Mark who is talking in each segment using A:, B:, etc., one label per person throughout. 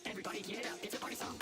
A: Everybody get up, it's a party song.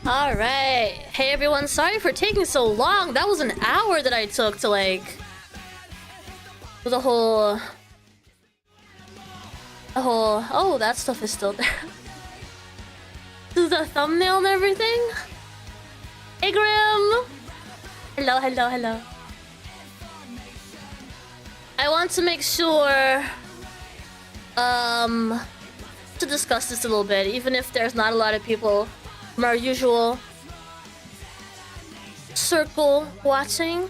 B: All right. Hey everyone, sorry for taking so long. That was an hour that I took to like do the whole oh, that stuff is still there. Do the thumbnail and everything. Hey Grim. Hello, hello, hello. I want to make sure to discuss this a little bit, even if there's not a lot of people from our usual circle watching.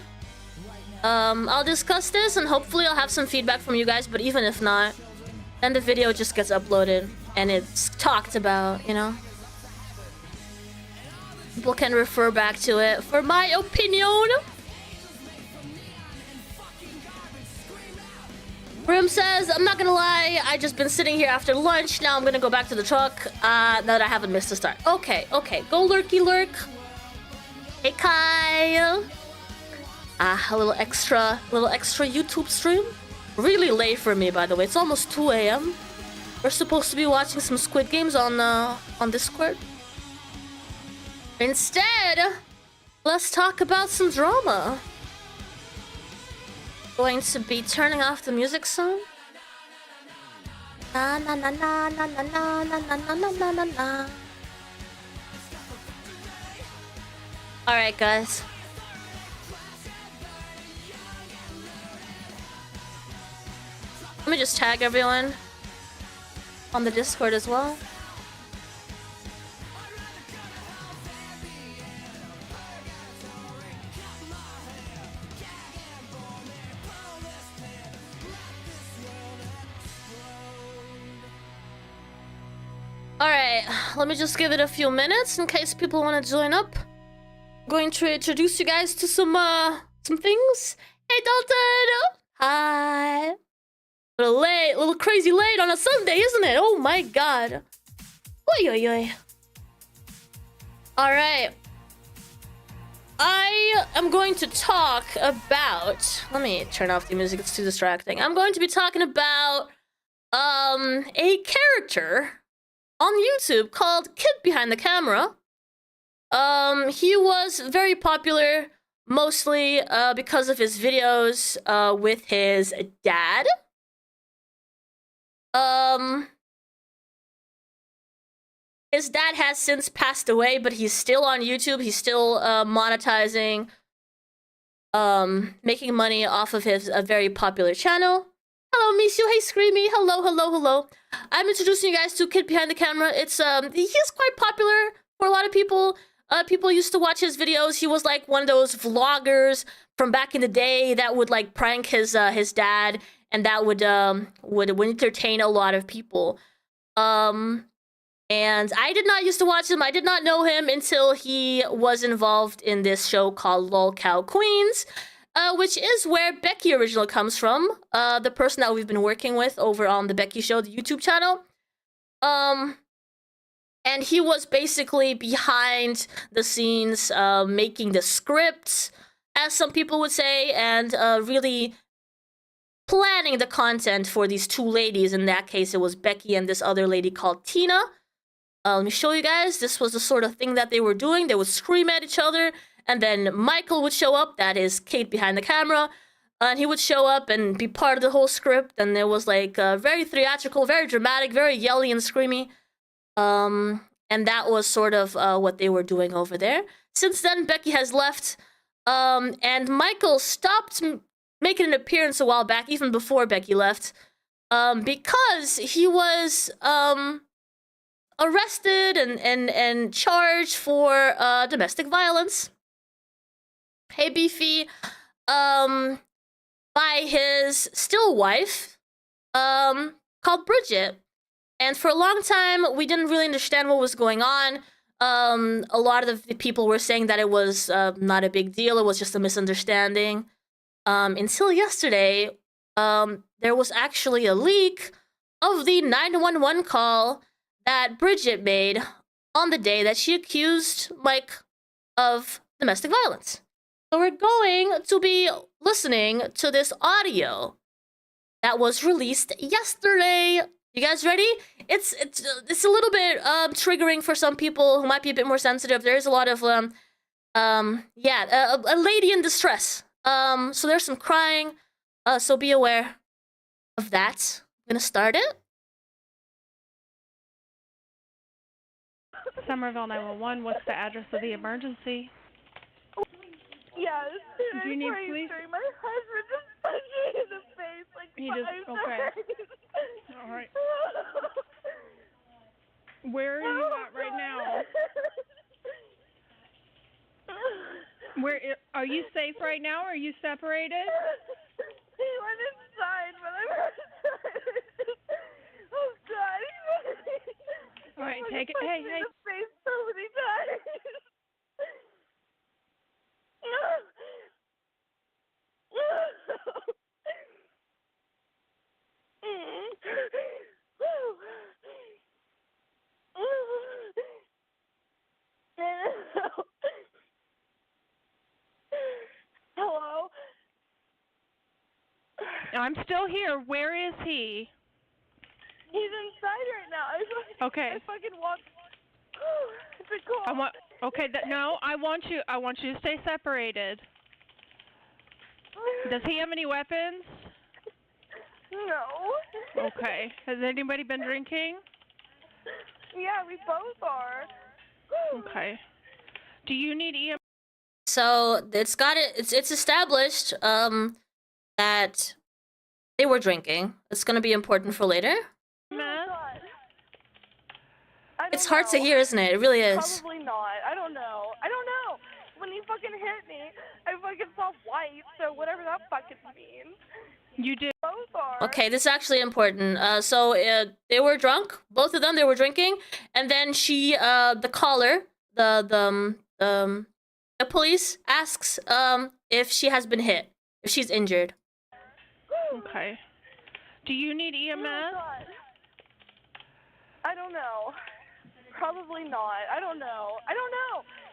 B: I'll discuss this and hopefully I'll have some feedback from you guys, but even if not, then the video just gets uploaded and it's talked about, you know? People can refer back to it for my opinion. Grim says, I'm not gonna lie, I just been sitting here after lunch. Now I'm gonna go back to the truck now that I haven't missed the start. Okay, okay, go lurky lurk. Hey Kai. A little extra YouTube stream. Really late for me, by the way. It's almost 2 a.m. We're supposed to be watching some Squid Games on Discord. Instead, let's talk about some drama. Going to be turning off the music soon. Na na na na na na na na na na na na na. All right, guys. Let me just tag everyone on the Discord as well. Alright, Alright, let me just give it a few minutes in case people want to join up. I'm going to introduce you guys to some things. Hey, Dalton! Hi! A little crazy late on a Sunday, isn't it? Oh my god. Oi, oi, oi. Alright. I am going to talk about... Let me turn off the music, it's too distracting. I'm going to be talking about a character on YouTube called KidBehindACamera. He was very popular mostly because of his videos with his dad. His dad has since passed away, but he's still on YouTube. He's still monetizing, making money off of his very popular channel. Hello, Mishu. Hey, Screamy. Hello, hello, hello. I'm introducing you guys to KidBehindACamera. It's he's quite popular for a lot of people. People used to watch his videos. He was like one of those vloggers from back in the day that would like prank his dad, and that would entertain a lot of people. And I did not used to watch him. I did not know him until he was involved in this show called Lolcow Queens, which is where Becky originally comes from, the person that we've been working with over on the Becky Show, the YouTube channel. And he was basically behind the scenes, making the scripts, as some people would say, and really planning the content for these two ladies. In that case, it was Becky and this other lady called Tina. Let me show you guys. This was the sort of thing that they were doing. They would scream at each other, and then Michael would show up. That is KidBehindACamera. And he would show up and be part of the whole script. And it was like very theatrical, very dramatic, very yelly and screamy. And that was sort of what they were doing over there. Since then, Becky has left. And Michael stopped making an appearance a while back, even before Becky left. Because he was... arrested and charged for domestic violence. Hey, Beefy. By his still wife, called Bridget. And for a long time, we didn't really understand what was going on. A lot of the people were saying that it was not a big deal. It was just a misunderstanding. Until yesterday, there was actually a leak of the 911 call that Bridget made on the day that she accused Mike of domestic violence. So we're going to be listening to this audio that was released yesterday. You guys ready? It's a little bit triggering for some people who might be a bit more sensitive. There's a lot of a lady in distress. So there's some crying. So be aware of that. I'm gonna start it.
C: Somerville 911, what's the address of the emergency?
D: Yes.
C: Do you need police?
D: My husband just punched me in the face like
C: He
D: 5
C: just, okay.
D: times.
C: Alright. Where are you at right now? Are you safe right now? Are you separated?
D: He went inside, but I'm outside. Oh God.
C: Alright, take it. Hey, hey.
D: The face so many times. Hello?
C: I'm still here. Where is he?
D: He's inside right now.
C: Okay.
D: I fucking walked. It's a call.
C: Okay, no, I want you to stay separated. Does he have any weapons?
D: No.
C: Okay. Has anybody been drinking?
D: Yeah, we both are.
C: Okay. Do you need EM?
B: So it's established that they were drinking. It's gonna be important for later. It's hard to hear, isn't it? It really is.
D: Probably not. I don't know. When he fucking hit me, I fucking saw white, so whatever that fucking means.
C: You did.
D: Both are.
B: Okay, this is actually important. So they were drunk, both of them. They were drinking, and then the caller, the police asks if she has been hit, if she's injured.
C: Okay. Do you need
D: Oh,
C: EMS?
D: God. I don't know. Probably not. I don't know.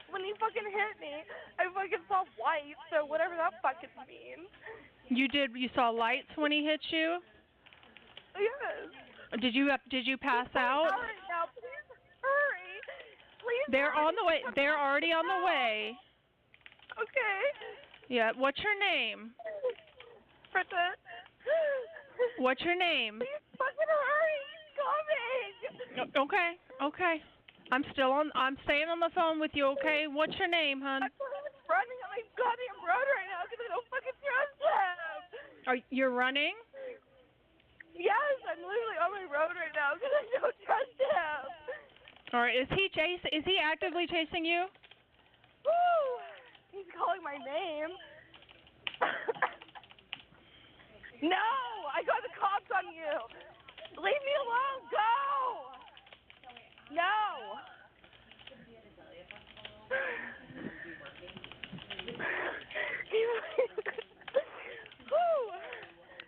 D: When he fucking hit me, I fucking saw white, so whatever that fucking means.
C: You saw lights when he hit you?
D: Yes.
C: Did you pass out?
D: Right now, please hurry. Please.
C: They're on the way. They're already on the way.
D: Okay.
C: Yeah. What's your name?
D: Bridget.
C: What's your name?
D: Please fucking hurry. He's coming.
C: Okay. Okay. I'm staying on the phone with you. Okay. What's your name, hon?
D: I'm running on my goddamn road right now because I don't fucking trust him.
C: You're running?
D: Yes, I'm literally on my road right now because I don't trust him.
C: All right. Is he actively chasing you?
D: Woo! He's calling my name. No! I got the cops on you! Leave me alone! Go! No!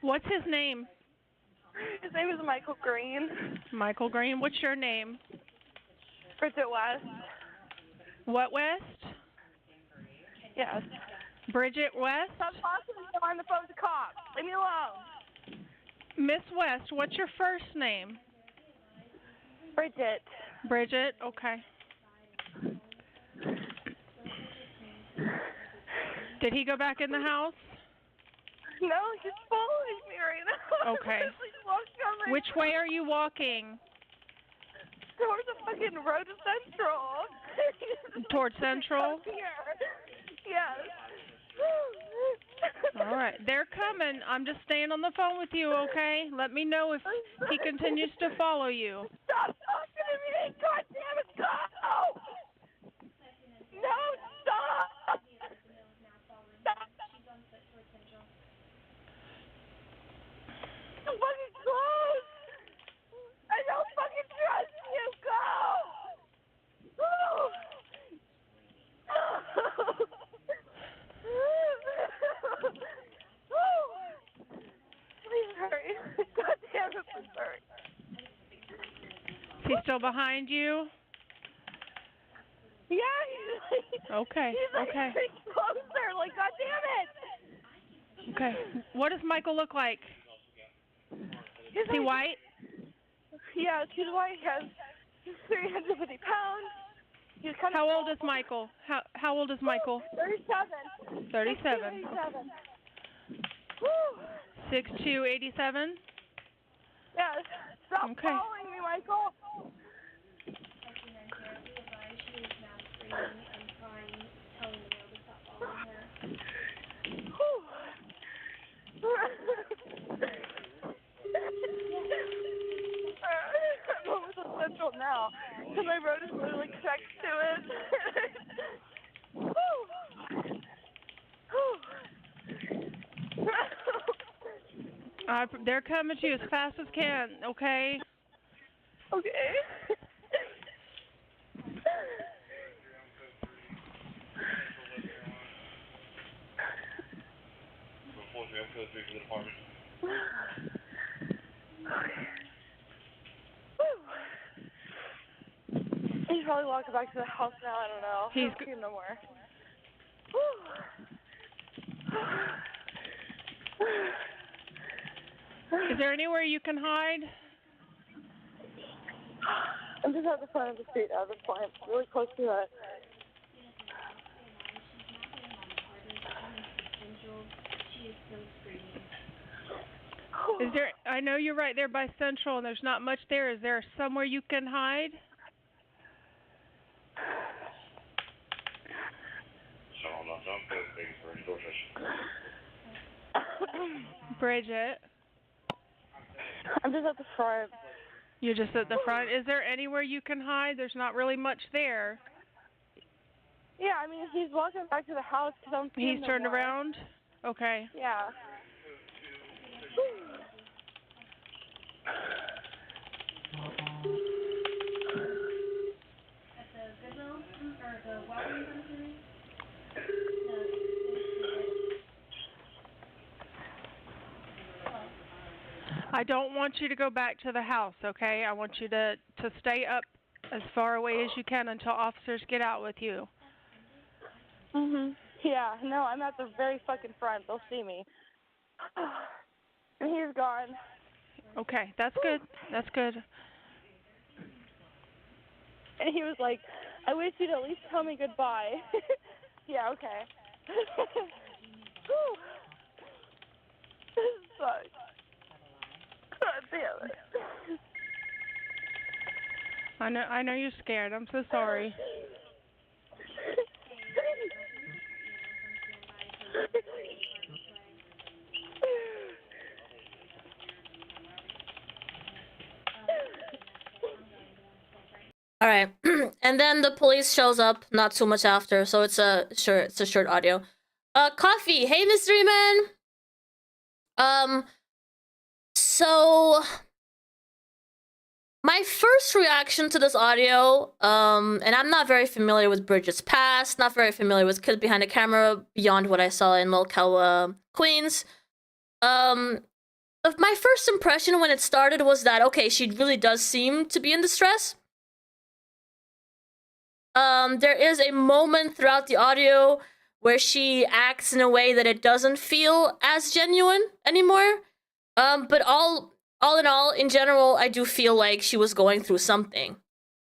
C: What's his name?
D: His name is Michael Green.
C: Michael Green. What's your name?
D: Bridget West.
C: What West?
D: Yes.
C: Bridget West?
D: Stop talking to me on the phone with the cops. Leave me alone.
C: Miss West, what's your first name?
D: Bridget.
C: Bridget, okay. Did he go back in the house?
D: No, he's following me right now.
C: Okay.
D: Which
C: way are you walking?
D: Towards the fucking road to Central.
C: Towards Central?
D: Here. Yes.
C: All right. They're coming. I'm just staying on the phone with you, okay? Let me know if he continues to follow you.
D: Stop talking to me! God damn it, go! No, stop! Stop! Fucking close! I don't fucking trust you! Go! Please hurry. God damn it, please hurry.
C: Is he still behind you?
D: Yeah, he's like...
C: Okay,
D: he's like
C: okay.
D: getting closer, like, God damn it!
C: Okay. What does Michael look like? Is he white?
D: Yeah, he's white. He's 350 pounds. He's kind of
C: How old is Michael? How old is Michael?
D: 37.
C: 37. 6287?
D: Yes. Stop
C: Okay.
D: following me, Michael. I'm over the Central now, because my road is literally next to it.
C: They're coming to you as fast as can, okay?
D: Okay. He's probably walking back to the house now. I don't know. I don't see him no more.
C: Is there anywhere you can hide?
D: I'm just at the front of the street at this point, really close to it.
C: Is there? I know you're right there by Central, and there's not much there. Is there somewhere you can hide? Bridget,
D: I'm just at the front.
C: you're just at the front. Is there anywhere you can hide? There's not really much there.
D: Yeah, I mean, he's walking back to the house because I'm seeing
C: He's turned around? Okay.
D: Yeah.
C: I don't want you to go back to the house, okay? I want you to stay up as far away as you can until officers get out with you.
D: Yeah, no, I'm at the very fucking front. They'll see me. And he's gone.
C: Okay, that's good. That's good.
D: And he was like, I wish you'd at least tell me goodbye. Yeah, okay. This sucks. God damn it.
C: I know you're scared. I'm so sorry.
B: All right, and then the police shows up not too much after, so it's a short audio. Coffee, hey mystery man. So my first reaction to this audio, and I'm not very familiar with Bridget's past, not very familiar with Kids Behind the Camera beyond what I saw in Lolcow, Queens. My first impression when it started was that, okay, she really does seem to be in distress. There is a moment throughout the audio where she acts in a way that it doesn't feel as genuine anymore. But all in all, in general, I do feel like she was going through something.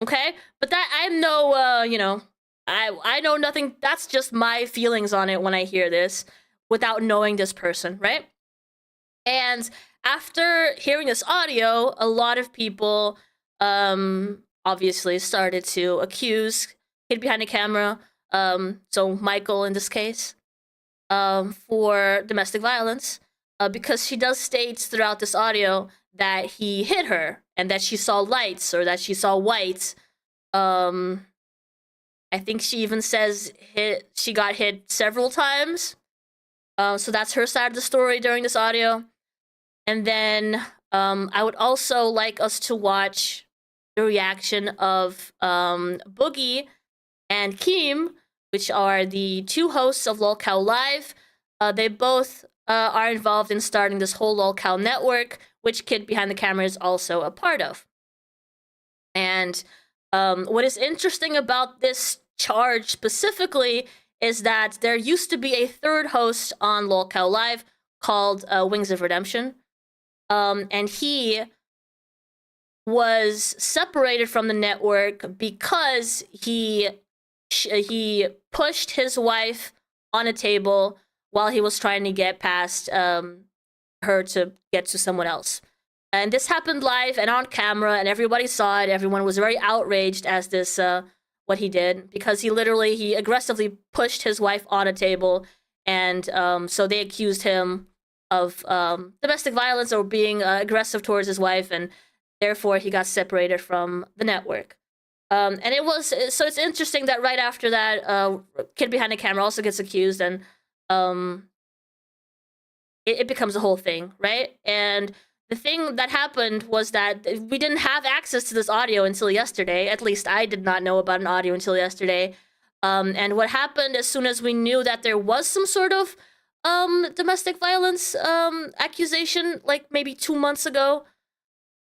B: Okay? But that, I'm no, you know, I know nothing. That's just my feelings on it when I hear this without knowing this person, right? And after hearing this audio, a lot of people, obviously started to accuse Kid Behind the Camera, so Michael in this case, for domestic violence, because she does state throughout this audio that he hit her and that she saw lights or that she saw white. I think she even says she got hit several times. So that's her side of the story during this audio. And then I would also like us to watch the reaction of Boogie and Keem, which are the two hosts of Lolcow Live. They both are involved in starting this whole Lolcow network, which Kid Behind the Camera is also a part of. And what is interesting about this charge specifically is that there used to be a third host on Lolcow Live called Wings of Redemption. And he was separated from the network because he pushed his wife on a table while he was trying to get past her to get to someone else. And this happened live and on camera, and everybody saw it. Everyone was very outraged as this what he did, because he aggressively pushed his wife on a table, and so they accused him of domestic violence or being aggressive towards his wife, and therefore he got separated from the network. And it's interesting that right after that, Kid Behind the Camera also gets accused, and it becomes a whole thing, right? And the thing that happened was that we didn't have access to this audio until yesterday. At least I did not know about an audio until yesterday. And what happened as soon as we knew that there was some sort of domestic violence accusation, like maybe 2 months ago,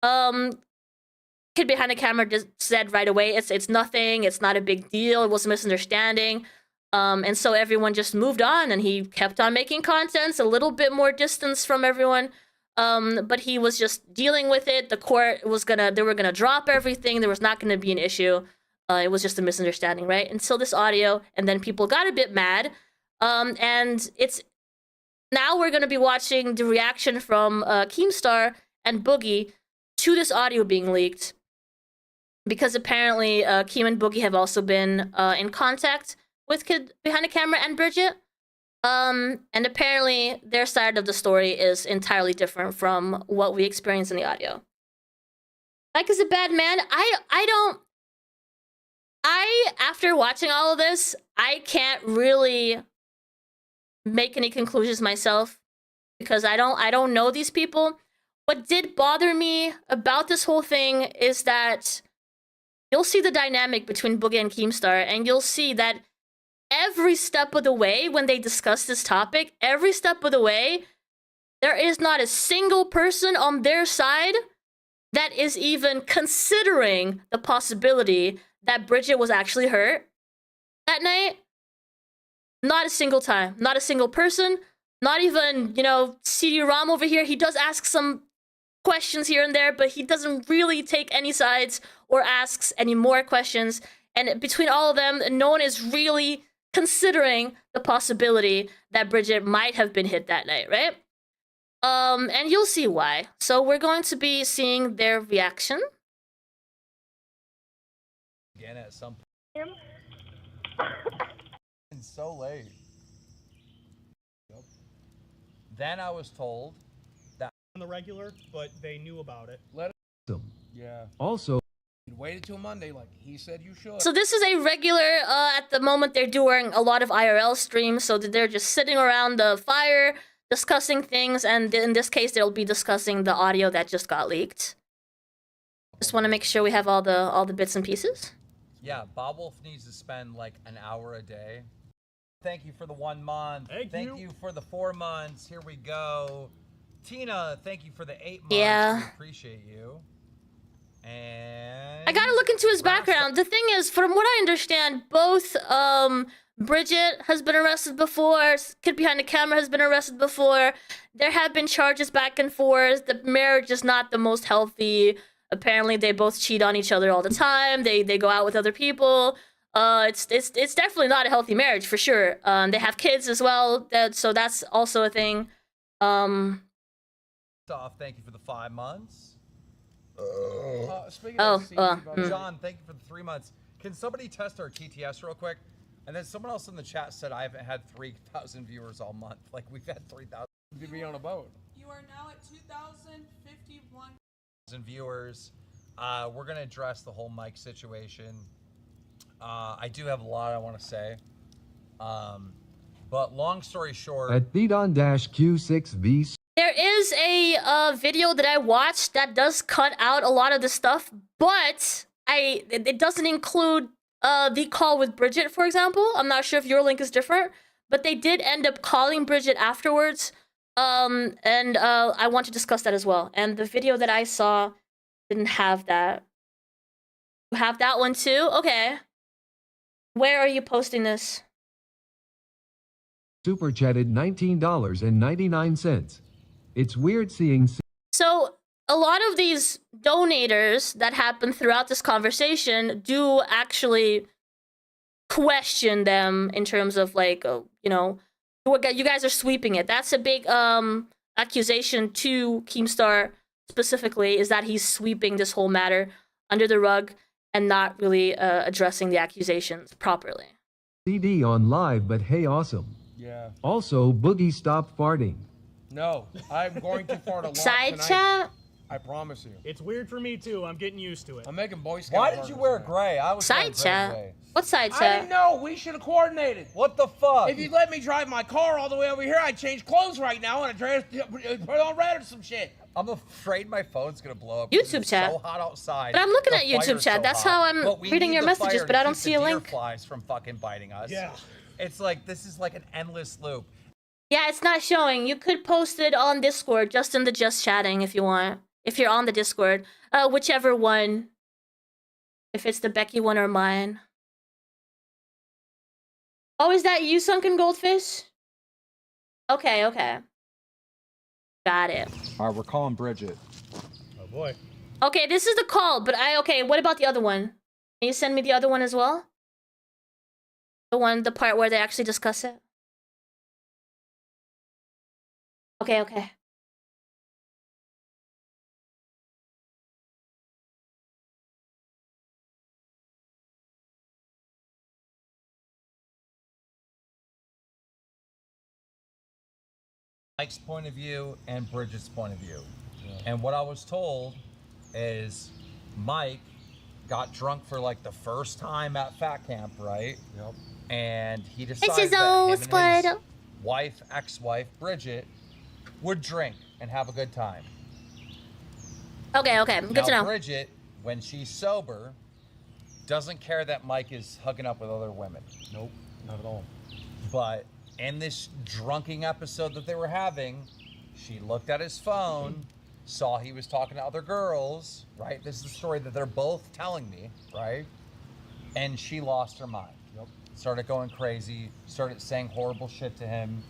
B: Kid Behind the Camera just said right away, it's nothing, it's not a big deal, it was a misunderstanding. And so everyone just moved on, and he kept on making contents, a little bit more distance from everyone. But he was just dealing with it. The court they were gonna drop everything. There was not gonna be an issue. It was just a misunderstanding, right? Until this audio, and then people got a bit mad. And now we're gonna be watching the reaction from Keemstar and Boogie to this audio being leaked, because apparently Keem and Boogie have also been in contact with Kid Behind the Camera and Bridget. And apparently their side of the story is entirely different from what we experienced in the audio. Mike is a bad man. After watching all of this, I can't really make any conclusions myself, because I don't know these people. What did bother me about this whole thing is that you'll see the dynamic between Boogie and Keemstar, and you'll see that every step of the way when they discuss this topic, every step of the way, there is not a single person on their side that is even considering the possibility that Bridget was actually hurt that night. Not a single time. Not a single person. Not even, you know, CD-ROM over here. He does ask some questions here and there, but he doesn't really take any sides or asks any more questions. And between all of them, no one is really considering the possibility that Bridget might have been hit that night, right? And you'll see why. So we're going to be seeing their reaction.
E: Again at some point. It's so late. Yep. Then I was told that
F: on the regular, but they knew about it.
E: let
G: them.
E: Yeah.
G: Also,
E: You waited till Monday like he said you should.
B: So this is a regular, at the moment they're doing a lot of IRL streams, so they're just sitting around the fire, discussing things, and in this case, they'll be discussing the audio that just got leaked. Just want to make sure we have all the bits and pieces.
E: Yeah, Bob Wolf needs to spend like an hour a day. Thank you for the 1 month. Thank you for the 4 months. Here we go. Tina, thank you for the 8 months.
B: Yeah.
E: We appreciate you. And
B: I gotta look into his background. The thing is, from what I understand, both Bridget has been arrested before, KidBehindACamera has been arrested before. There have been charges back and forth. The marriage is not the most healthy. Apparently, they both cheat on each other all the time. They go out with other people. It's definitely not a healthy marriage for sure. They have kids as well. So that's also a thing.
E: Thank you for the 5 months. Speaking of John, thank you for the 3 months. Can somebody test our TTS real quick? And then someone else in the chat said I haven't had 3,000 viewers all month. Like we've had 3,000 to be on a boat.
H: You are now at 2,051
E: viewers. We're gonna address the whole mic situation. I do have a lot I want to say. But long story short,
G: at Thedon-Q6V.
B: There is a video that I watched that does cut out a lot of the stuff, but it doesn't include the call with Bridget, for example. I'm not sure if your link is different, but they did end up calling Bridget afterwards. And I want to discuss that as well. And the video that I saw didn't have that. You have that one too? Okay. Where are you posting this?
G: Super chatted $19.99. It's weird seeing.
B: So a lot of these donators that happen throughout this conversation do actually question them in terms of like, you know, you guys are sweeping it. That's a big accusation to Keemstar specifically, is that he's sweeping this whole matter under the rug and not really addressing the accusations properly.
G: CD on live, but hey, awesome.
E: yeah.
G: Also, Boogie stop farting.
E: No, I'm going to fart a lot
B: Side
E: tonight.
B: chat?
E: I promise you.
F: It's weird for me too. I'm getting used to it.
E: I'm making Boy Scout. Why did you wear gray? I was
B: Side chat? What side
I: I
B: chat?
I: didn't know. We should have coordinated.
E: What the fuck?
I: If you let me drive my car all the way over here, I'd change clothes right now and I'd put on red or some shit.
E: I'm afraid my phone's gonna blow up.
B: YouTube
E: it's
B: chat.
E: So hot outside.
B: But I'm looking
E: The
B: at YouTube
E: fire's
B: chat.
E: so
B: That's
E: hot.
B: how I'm
E: But we
B: reading
E: need
B: your
E: the
B: messages,
E: fire
B: but
E: to
B: I don't
E: keep
B: see
E: the
B: a
E: deer
B: link.
E: flies from fucking biting us.
F: Yeah.
E: It's like this is like an endless loop.
B: Yeah, it's not showing. You could post it on Discord, just in the just chatting if you want. If you're on the Discord. Whichever one. If it's the Becky one or mine. Oh, is that you, Sunken Goldfish? Okay, okay. Got it.
E: Alright, we're calling Bridget.
F: Oh boy.
B: Okay, this is the call, but okay, what about the other one? Can you send me the other one as well? The part where they actually discuss it? Okay, okay.
E: Mike's point of view and Bridget's point of view. Yeah. And what I was told is Mike got drunk for like the first time at Fat Camp, right? Yep. And he decided that him and his wife, ex-wife, Bridget, would drink and have a good time.
B: Okay, okay. Good to know.
E: Bridget, when she's sober, doesn't care that Mike is hooking up with other women.
I: Nope, not at all.
E: But in this drunking episode that they were having, she looked at his phone, saw he was talking to other girls, right? This is the story that they're both telling me, right? And she lost her mind.
I: Yep.
E: Started going crazy, started saying horrible shit to him.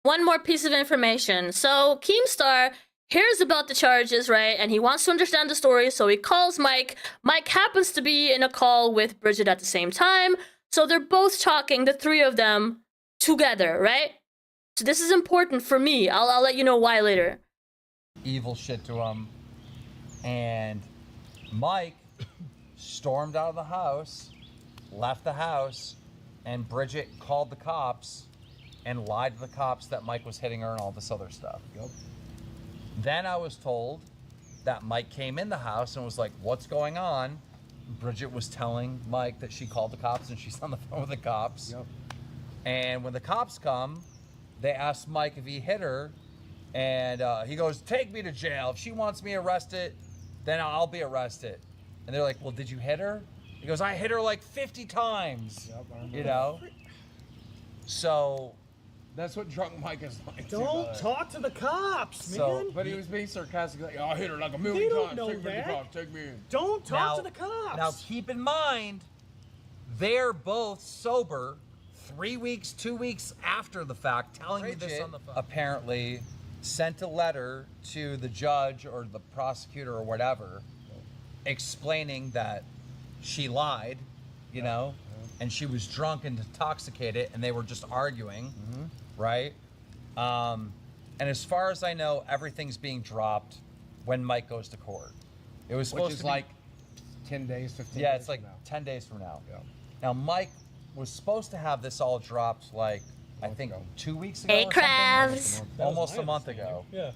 B: One more piece of information. So Keemstar hears about the charges, right? And he wants to understand the story, so he calls Mike. Mike happens to be in a call with Bridget at the same time. So they're both talking, the three of them, together, right? So this is important for me. I'll let you know why later.
E: Evil shit to him. And Mike stormed out of the house, left the house, and Bridget called the cops and lied to the cops that Mike was hitting her and all this other stuff.
I: Yep.
E: Then I was told that Mike came in the house and was like, what's going on? Bridget was telling Mike that she called the cops and she's on the phone with the cops.
I: Yep.
E: And when the cops come, they asked Mike if he hit her. And he goes, take me to jail. If she wants me arrested, then I'll be arrested. And they're like, well, did you hit her? He goes, I hit her like 50 times.
I: Yep, I remember.
E: You know? So...
I: That's what drunk Mike is like.
F: Don't talk to the cops,
E: So-
F: man.
I: But he was being sarcastic, like, oh, I hit her like a million
F: They don't
I: times.
F: know
I: Take me to the
F: that.
I: cops. Take me in.
F: Don't talk
E: Now-
F: to the cops.
E: Now keep in mind, they're both sober 3 weeks, 2 weeks after the fact, telling me this Bridget on the phone. Apparently sent a letter to the judge or the prosecutor or whatever, explaining that she lied, you know, and she was drunk and intoxicated, and they were just arguing, right? And as far as I know, everything's being dropped when Mike goes to court. It was supposed
I: Which is
E: to be,
I: like 10 days, 15 days.
E: yeah, it's like
I: from now.
E: 10 days from now.
I: Yeah.
E: Now, Mike was supposed to have this all dropped like, I think,
I: ago.
E: 2 weeks ago.
B: Hey,
E: or something.
B: Crabs.
F: That was
E: Almost
F: my
E: a month
F: understanding.
E: ago.
F: Yeah.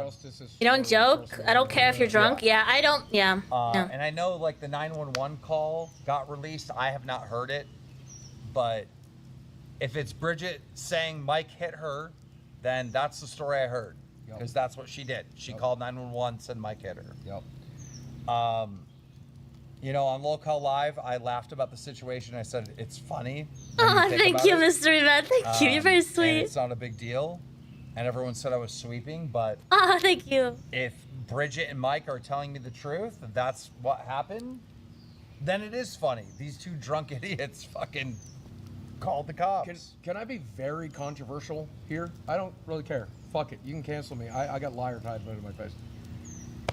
I: Justice is
B: You don't
I: for
B: joke.
I: personal
B: I don't care if you're drunk.
E: Yeah.
B: Yeah, I don't. Yeah. No.
E: And I know like the 911 call got released. I have not heard it, but if it's Bridget saying Mike hit her, then that's the story I heard,
I: Yep.
E: because that's what she did. She
I: Yep.
E: called 911, said Mike hit her.
I: Yep.
E: You know, on Lolcow Live, I laughed about the situation. I said it's funny. when
B: Oh,
E: think
B: thank
E: about
B: you,
E: it.
B: Mystery Man. Thank you. You're very
E: And
B: sweet.
E: it's not a big deal. And everyone said I was sweeping, but
B: Oh, thank you.
E: if Bridget and Mike are telling me the truth, that that's what happened, then it is funny. These two drunk idiots fucking called the cops.
I: Can I be very controversial here? I don't really care. Fuck it. You can cancel me. I got liar tattooed in my face.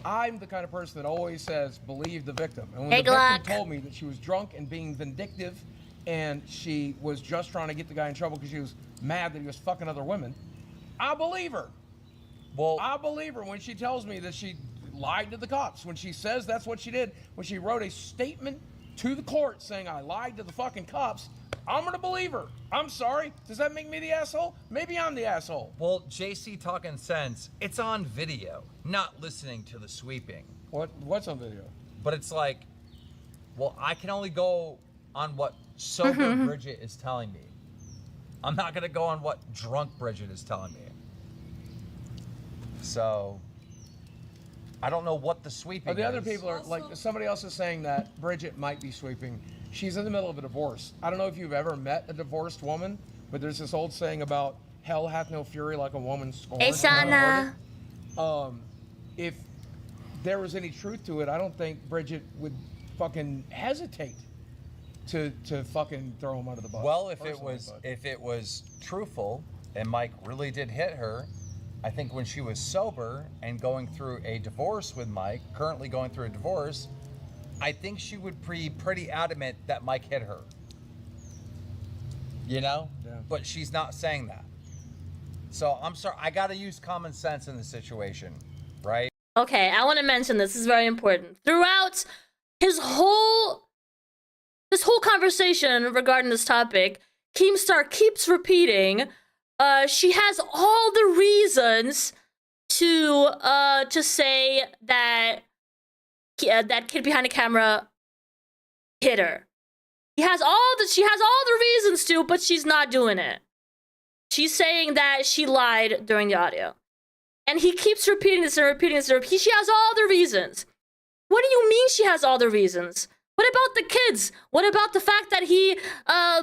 I: I'm the kind of person that always says, believe the victim. And when
B: Hey,
I: the
B: Glock.
I: victim told me that she was drunk and being vindictive and she was just trying to get the guy in trouble because she was mad that he was fucking other women, I believe her.
E: Well,
I: I believe her when she tells me that she lied to the cops. When she says that's what she did. When she wrote a statement to the court saying I lied to the fucking cops, I'm gonna believe her. I'm sorry. Does that make me the asshole? Maybe I'm the asshole.
E: well, JC talking sense. It's on video, not listening to the sweeping.
I: What's on video?
E: But it's like, well, I can only go on what sober Bridget is telling me. I'm not gonna go on what drunk Bridget is telling me. So, I don't know what the sweeping
I: The other
E: is.
I: people are like, somebody else is saying that Bridget might be sweeping. She's in the middle of a divorce. I don't know if you've ever met a divorced woman, but there's this old saying about hell hath no fury like a woman scorned.
B: Hey, Shauna.
I: If there was any truth to it, I don't think Bridget would fucking hesitate to fucking throw him under the bus.
E: Well, if
I: personally,
E: it was truthful and Mike really did hit her, I think when she was sober and going through a divorce with Mike, currently going through a divorce, I think she would be pretty adamant that Mike hit her. You know?
I: Yeah.
E: But she's not saying that. So I'm sorry, I gotta use common sense in the situation, right?
B: Okay, I want to mention this. This is very important. Throughout this whole conversation regarding this topic, Keemstar keeps repeating she has all the reasons to say that that kid behind the camera hit her. She has all the reasons to, but she's not doing it. She's saying that she lied during the audio. And he keeps repeating this and repeating this and repeating. She has all the reasons. What do you mean she has all the reasons? What about the kids? What about the fact that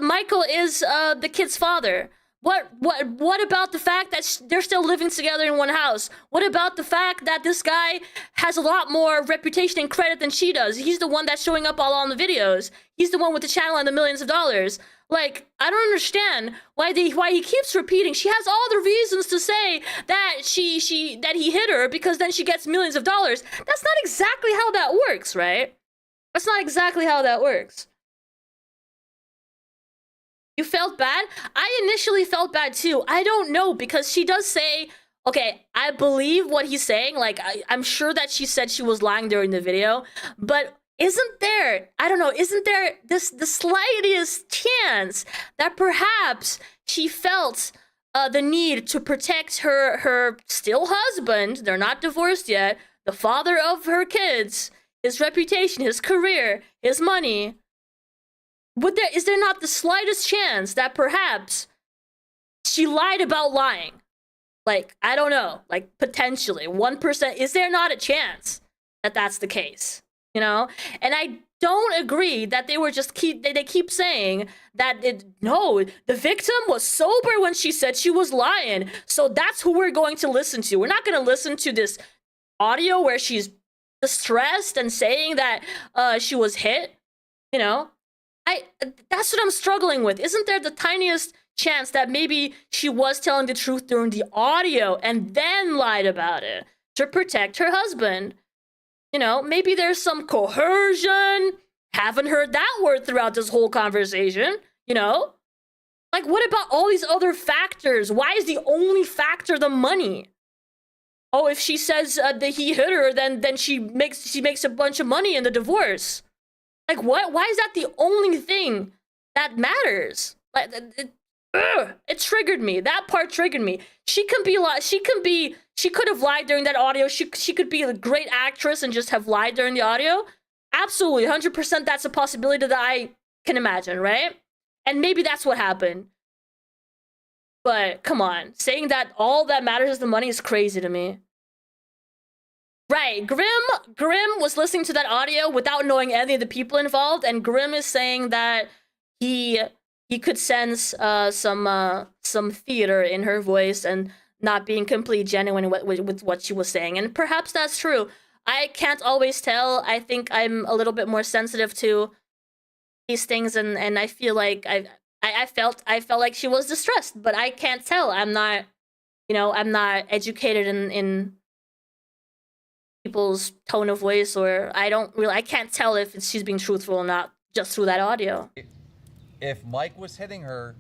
B: Michael is the kid's father? What about the fact that they're still living together in one house? What about the fact that this guy has a lot more reputation and credit than she does? He's the one that's showing up all on the videos. He's the one with the channel and the millions of dollars. Like, I don't understand why he keeps repeating. She has all the reasons to say that that he hit her because then she gets millions of dollars. That's not exactly how that works, right? That's not exactly how that works. You felt bad? I initially felt bad too. I don't know, because she does say, okay, I believe what he's saying. Like, I'm sure that she said she was lying during the video, but isn't there, I don't know, isn't there the slightest chance that perhaps she felt the need to protect her still husband, they're not divorced yet, the father of her kids, his reputation, his career, his money? Is there not the slightest chance that perhaps she lied about lying? Like, I don't know, like potentially 1%. Is there not a chance that that's the case? You know? And I don't agree that they were just they keep saying that no, the victim was sober when she said she was lying. So that's who we're going to listen to. We're not going to listen to this audio where she's distressed and saying that she was hit, you know? That's what I'm struggling with. Isn't there the tiniest chance that maybe she was telling the truth during the audio and then lied about it to protect her husband? You know, maybe there's some coercion. Haven't heard that word throughout this whole conversation, you know? Like, what about all these other factors? Why is the only factor the money? Oh, if she says that he hit her, then she makes a bunch of money in the divorce. Like, what? Why is that the only thing that matters? Like, it triggered me. That part triggered me. She could have lied during that audio. She could be a great actress and just have lied during the audio. Absolutely, 100% that's a possibility that I can imagine, right? And maybe that's what happened. But come on, saying that all that matters is the money is crazy to me. Right, Grim was listening to that audio without knowing any of the people involved, and Grim is saying that he could sense some theater in her voice and not being completely genuine with what she was saying, and perhaps that's true. I can't always tell. I think I'm a little bit more sensitive to these things, and I feel like I felt like she was distressed, but I can't tell. I'm not, you know, I'm not educated in people's tone of voice, or I can't tell if she's being truthful or not just through that audio.
E: If Mike was hitting her,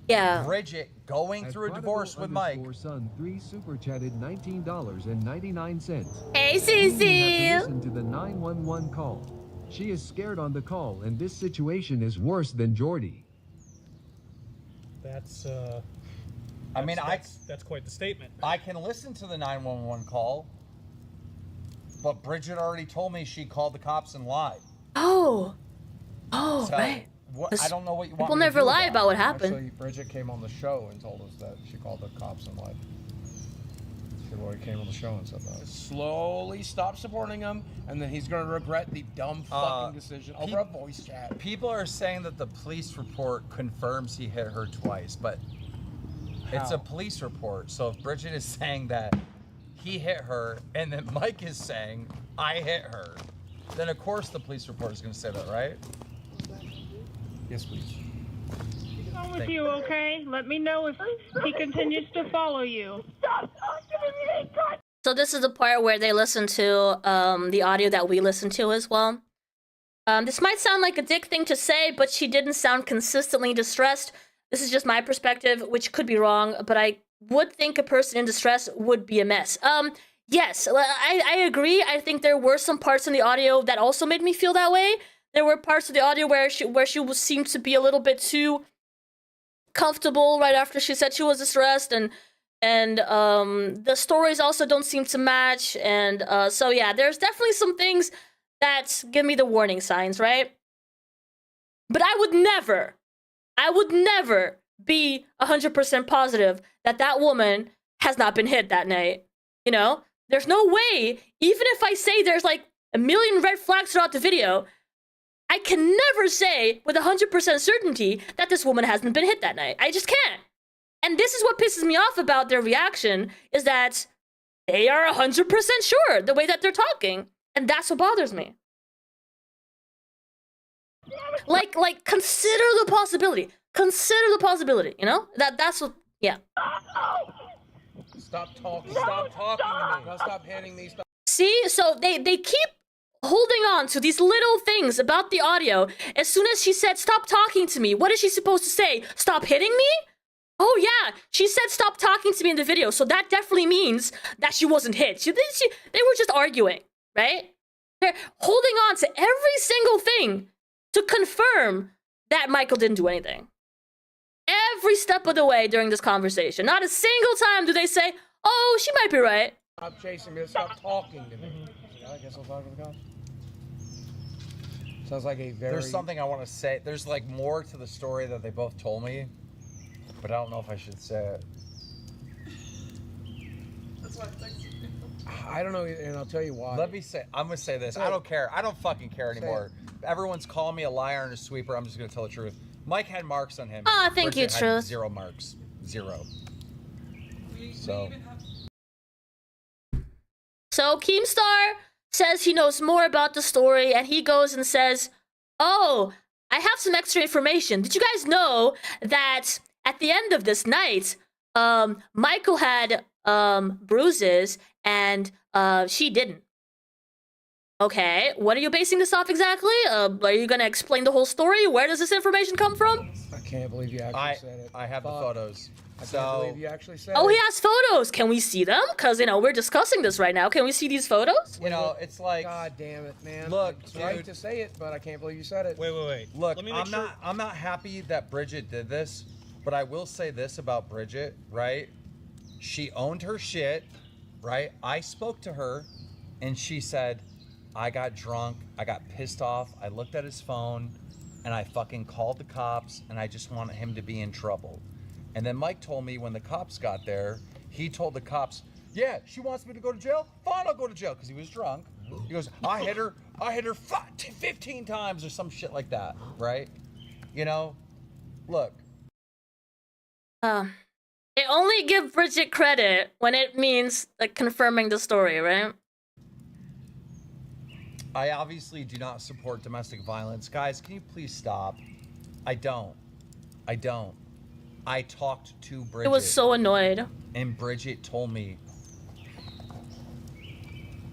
B: yeah,
E: Bridget going through a divorce with Mike.
G: Son 3 super chatted $19.99.
B: Hey,
G: Cece.
B: Cece.
G: Listen to the 911 call. She is scared on the call, and this situation is worse than Jordy.
F: That's that's quite the statement.
E: I can listen to the 911 call, but Bridget already told me she called the cops and lied.
B: Oh,
E: So,
B: right.
E: I don't know what you want.
B: People
E: me to
B: never
E: do
B: lie about what
I: Actually,
B: happened.
I: Bridget came on the show and told us that she called the cops and lied. She already came on the show and said that. Slowly stop supporting him, and then he's going to regret the dumb fucking decision over a voice chat.
E: People are saying that the police report confirms he hit her twice, but it's a police report. So if Bridget is saying that he hit her, and then Mike is saying I hit her, then of course the police report is going to say that, right?
I: Yes, please.
C: What's wrong with you, okay? Let me know if he continues to follow you.
B: So this is the part where they listen to the audio that we listen to as well. This might sound like a dick thing to say, but she didn't sound consistently distressed. This is just my perspective, which could be wrong, but I would think a person in distress would be a mess. Yes, I agree. I think there were some parts in the audio that also made me feel that way. There were parts of the audio where she seemed to be a little bit too comfortable right after she said she was distressed, and the stories also don't seem to match, and so yeah, there's definitely some things that give me the warning signs, right? But I would never be 100% positive that that woman has not been hit that night. You know, there's no way, even if I say there's like a million red flags throughout the video, I can never say with 100% certainty that this woman hasn't been hit that night. I just can't. And this is what pisses me off about their reaction, is that they are 100% sure the way that they're talking. And that's what bothers me. Like, consider the possibility. Consider the possibility, you know? That's what, yeah.
I: Stop talking. Stop talking to me. Now stop hitting me. Stop.
B: See? So they keep holding on to these little things about the audio. As soon as she said, stop talking to me, what is she supposed to say? Stop hitting me? Oh yeah, she said stop talking to me in the video, so that definitely means that she wasn't hit. They were just arguing, right? They're holding on to every single thing to confirm that Michael didn't do anything. Every step of the way during this conversation. Not a single time do they say, oh, she might be right.
I: Stop chasing me. Stop talking to me. I guess I'll talk to the cops. Sounds like a very...
E: There's something I want to say. There's like more to the story that they both told me, but I don't know if I should say it.
H: That's why I texted you.
I: I don't know, and I'll tell you why.
E: Let me say, I'm going to say this. I don't care. I don't fucking care anymore. Everyone's calling me a liar and a sweeper. I'm just going to tell the truth. Mike had marks on him.
B: Ah, thank you,
E: Bridget had
B: truth.
E: 0 marks. 0. So.
B: So Keemstar says he knows more about the story, and he goes and says, oh, I have some extra information. Did you guys know that at the end of this night, Michael had bruises and she didn't? Okay, what are you basing this off exactly? Are you gonna explain the whole story? Where does this information come from?
I: I can't believe you actually said it.
E: I have the photos.
I: I can't believe you actually said
B: Oh,
I: it.
B: he has photos. Can we see them? Because, you know, we're discussing this right now. Can we see these photos?
E: You know, it's like...
I: God damn it, man.
E: Look,
I: it's right to say it, but I can't believe you said it.
F: Wait.
E: Look, I'm not happy that Bridget did this, but I will say this about Bridget, right? She owned her shit, right? I spoke to her, and she said, I got drunk, I got pissed off, I looked at his phone, and I fucking called the cops, and I just wanted him to be in trouble. And then Mike told me when the cops got there, he told the cops, yeah, she wants me to go to jail? Fine, I'll go to jail, because he was drunk. He goes, I hit her 15 times or some shit like that, right? You know, look.
B: They only give Bridget credit when it means, like, confirming the story, right?
E: I obviously do not support domestic violence. Guys, can you please stop? I don't. I talked to Bridget.
B: It was so annoyed.
E: And Bridget told me.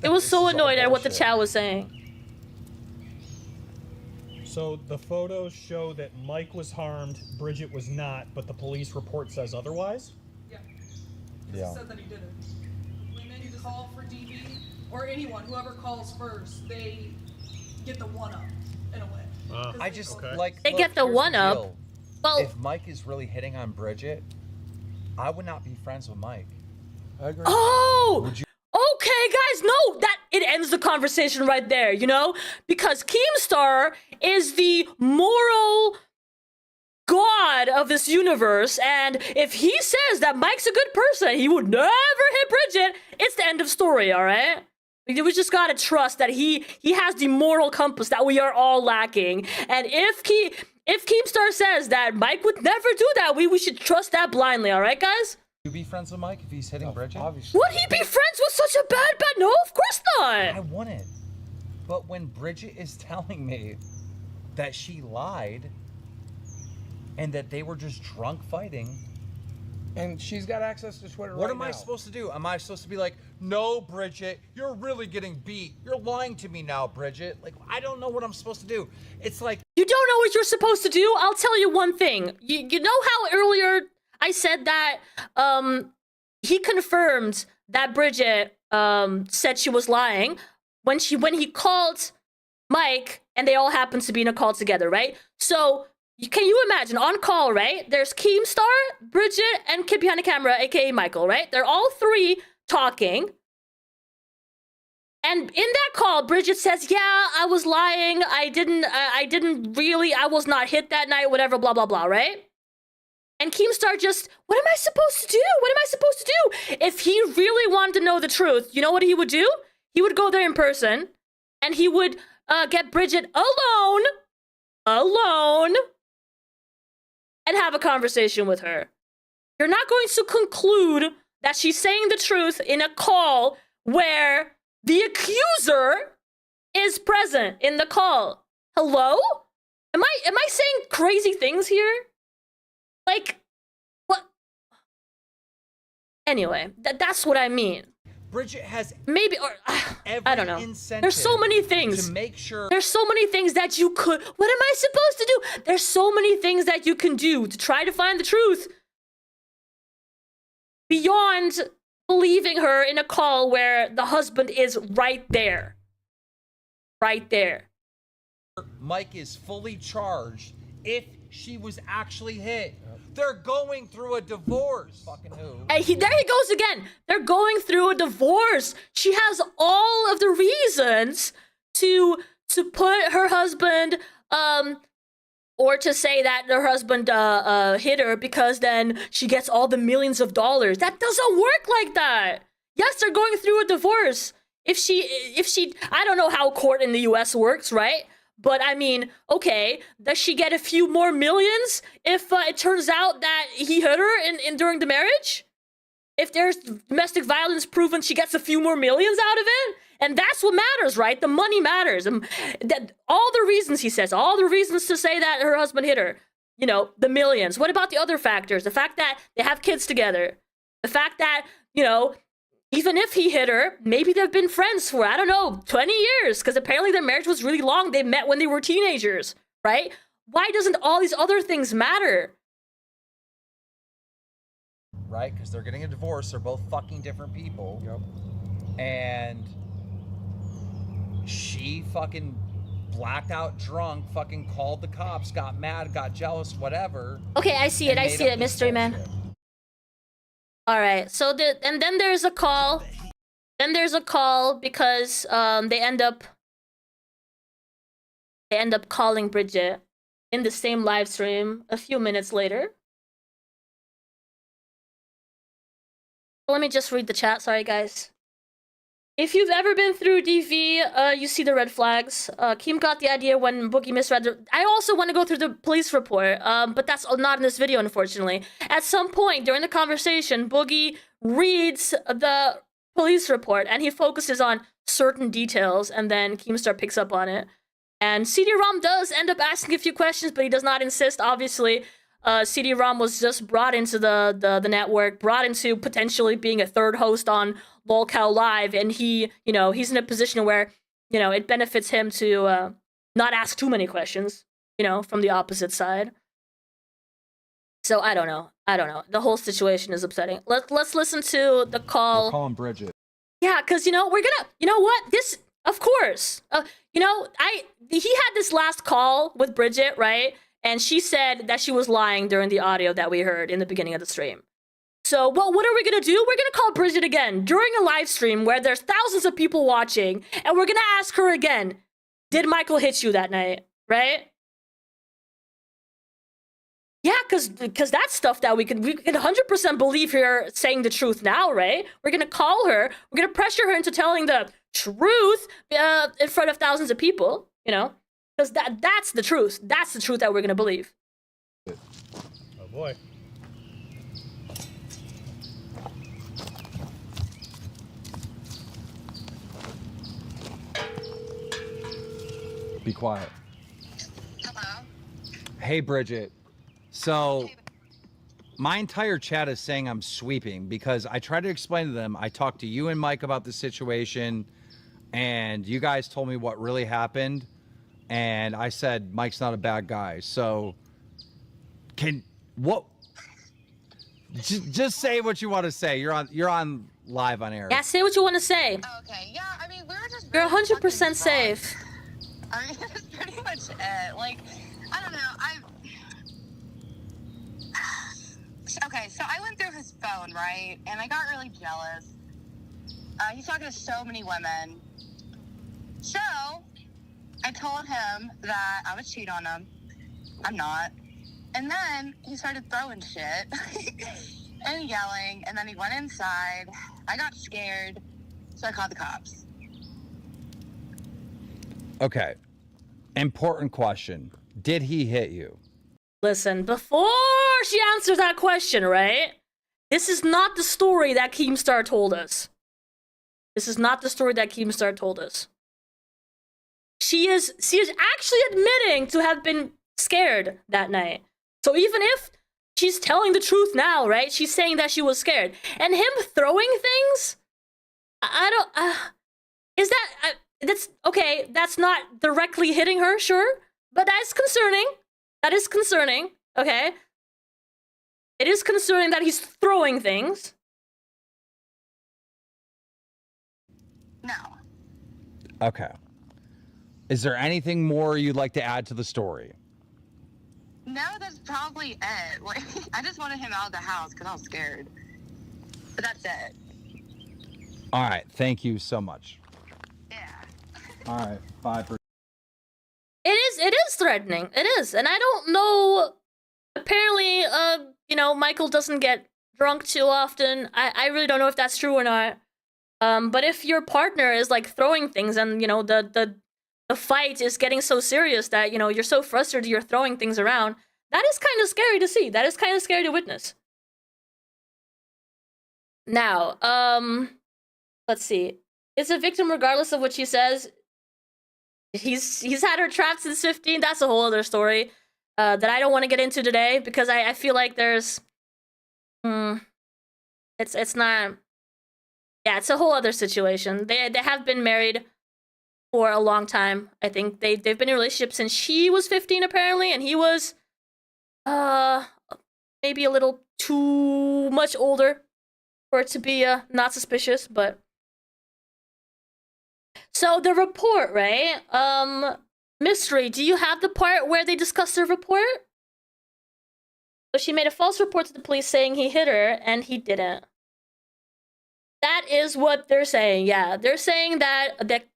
B: It was so annoyed at what the chat was saying.
F: So the photos show that Mike was harmed, Bridget was not, but the police report says otherwise?
H: Yeah.
E: Yeah.
H: He said that he did it. When you call for DV, or anyone, whoever calls first, they get the one-up, in a way.
E: I just, like...
B: They
E: look,
B: get the
E: here's
B: one-up.
E: deal.
B: Well,
E: if Mike is really hitting on Bridget, I would not be friends with Mike.
I: I agree.
B: oh!
E: Would you?
B: Okay, guys, no, that it ends the conversation right there, you know? Because Keemstar is the moral god of this universe, and if he says that Mike's a good person, he would never hit Bridget, it's the end of story, all right? We just gotta trust that he has the moral compass that we are all lacking, and if Keemstar says that Mike would never do that, we should trust that blindly, all right, guys?
E: Would you be friends with Mike if he's hitting Bridget?
I: Obviously.
B: Would he be friends with such a bad? No, of course
E: I
B: not.
E: wouldn't. But when Bridget is telling me that she lied and that they were just drunk fighting,
I: And she's got access to Twitter
E: what
I: right
E: am I
I: now.
E: supposed to do? Am I supposed to be like, no, Bridget, you're really getting beat. You're lying to me now, Bridget. Like, I don't know what I'm supposed to do. It's like...
B: You don't know what you're supposed to do? I'll tell you one thing. You know how earlier I said that he confirmed that Bridget said she was lying when he called Mike and they all happened to be in a call together, right? So can you imagine on call, right? There's Keemstar, Bridget, and KidBehindACamera, aka Michael, right? They're all three talking. And in that call, Bridget says, yeah, I was lying. I was not hit that night, whatever, blah, blah, blah, right? And Keemstar just, what am I supposed to do? What am I supposed to do? If he really wanted to know the truth, you know what he would do? He would go there in person, and he would get Bridget alone alone and have a conversation with her. You're not going to conclude that she's saying the truth in a call where the accuser is present in the call. Hello? Am I saying crazy things here? Like, what? Anyway, that's what I mean.
E: Bridget has
B: maybe, or I don't know. There's so many things.
E: To make sure.
B: There's so many things that you could. What am I supposed to do? There's so many things that you can do to try to find the truth beyond believing her in a call where the husband is right there. Right there.
E: Mike is fully charged if she was actually hit. They're going through a divorce. Fucking who?
B: And there he goes again. They're going through a divorce. She has all of the reasons to put her husband, or to say that her husband hit her because then she gets all the millions of dollars. That doesn't work like that. Yes, they're going through a divorce. If she, I don't know how court in the US works, right? But I mean, okay, does she get a few more millions if it turns out that he hit her in during the marriage? If there's domestic violence proven, she gets a few more millions out of it? And that's what matters, right? The money matters. That all the reasons, he says, all the reasons to say that her husband hit her, you know, the millions. What about the other factors? The fact that they have kids together. The fact that, you know, even if he hit her, maybe they've been friends for, I don't know, 20 years, because apparently their marriage was really long. They met when they were teenagers, right? Why doesn't all these other things matter?
E: Right, because they're getting a divorce. They're both fucking different people. Yep. And she fucking blacked out drunk, fucking called the cops, got mad, got jealous, whatever.
B: Okay, I see it, mystery man. All right, so and then there's a call. Then there's a call because they end up calling Bridget in the same live stream a few minutes later. Let me just read the chat. Sorry, guys. If you've ever been through DV, you see the red flags. Kim got the idea when Boogie misread the... I also want to go through the police report, but that's not in this video, unfortunately. At some point during the conversation, Boogie reads the police report, and he focuses on certain details, and then Keemstar picks up on it. And CD-ROM does end up asking a few questions, but he does not insist, obviously. CD-ROM was just brought into the network, brought into potentially being a third host on Lolcow Live, and he, you know, he's in a position where, you know, it benefits him to not ask too many questions, you know, from the opposite side. So I don't know. The whole situation is upsetting. Let's listen to the call.
J: We're calling Bridget.
B: Yeah, because, you know, we're gonna, you know what? This, of course. You know, he had this last call with Bridget, right? And she said that she was lying during the audio that we heard in the beginning of the stream. So, well, what are we gonna do? We're gonna call Bridget again during a live stream where there's thousands of people watching, and we're gonna ask her again, did Michael hit you that night, right? Yeah, because that's stuff that we can 100% believe her saying the truth now, right? We're gonna call her, we're gonna pressure her into telling the truth in front of thousands of people, you know? Because that's the truth. That's the truth that we're gonna believe.
F: Oh boy.
J: Be quiet.
K: Hello?
E: Hey, Bridget. So, my entire chat is saying I'm sweeping because I tried to explain to them, I talked to you and Mike about the situation, and you guys told me what really happened, and I said Mike's not a bad guy. So, just say what you want to say. You're on live on air.
B: Yeah, say what you want to say.
K: Oh, okay, yeah, I mean, we were just...
B: You're 100% safe.
K: I mean, that's pretty much it. Like, I don't know, Okay, so I went through his phone, right? And I got really jealous. He's talking to so many women. So, I told him that I would cheat on him. I'm not. And then he started throwing shit and yelling, and then he went inside. I got scared, so I called the cops.
E: Okay. Important question. Did he hit you?
B: Listen, before she answers that question, right? This is not the story that Keemstar told us. This is not the story that Keemstar told us. She is actually admitting to have been scared that night. So even if she's telling the truth now, right? She's saying that she was scared. And him throwing things? I don't... is that... that's... Okay, that's not directly hitting her, sure. But that is concerning. That is concerning, okay? It is concerning that he's throwing things.
K: No.
E: Okay. Is there anything more you'd like to add to the story?
K: No, that's probably it. Like, I just wanted him out of the house because I was scared. But that's it.
E: All right. Thank you so much.
K: Yeah.
J: All right. 5%.
B: It is threatening. It is. And I don't know. Apparently, you know, Michael doesn't get drunk too often. I really don't know if that's true or not. But if your partner is like throwing things and, you know, the fight is getting so serious that, you know, you're so frustrated you're throwing things around, that is kind of scary to see. That is kind of scary to witness. Now, let's see. Is a victim regardless of what she says? He's had her trapped since 15. That's a whole other story that I don't want to get into today because I feel like there's it's not. Yeah, it's a whole other situation. They have been married for a long time. I think they've been in a relationship since she was 15 apparently, and he was maybe a little too much older for it to be not suspicious, but so the report, right? Mystery, do you have the part where they discuss the report? So she made a false report to the police saying he hit her and he didn't. That is what they're saying, yeah. They're saying that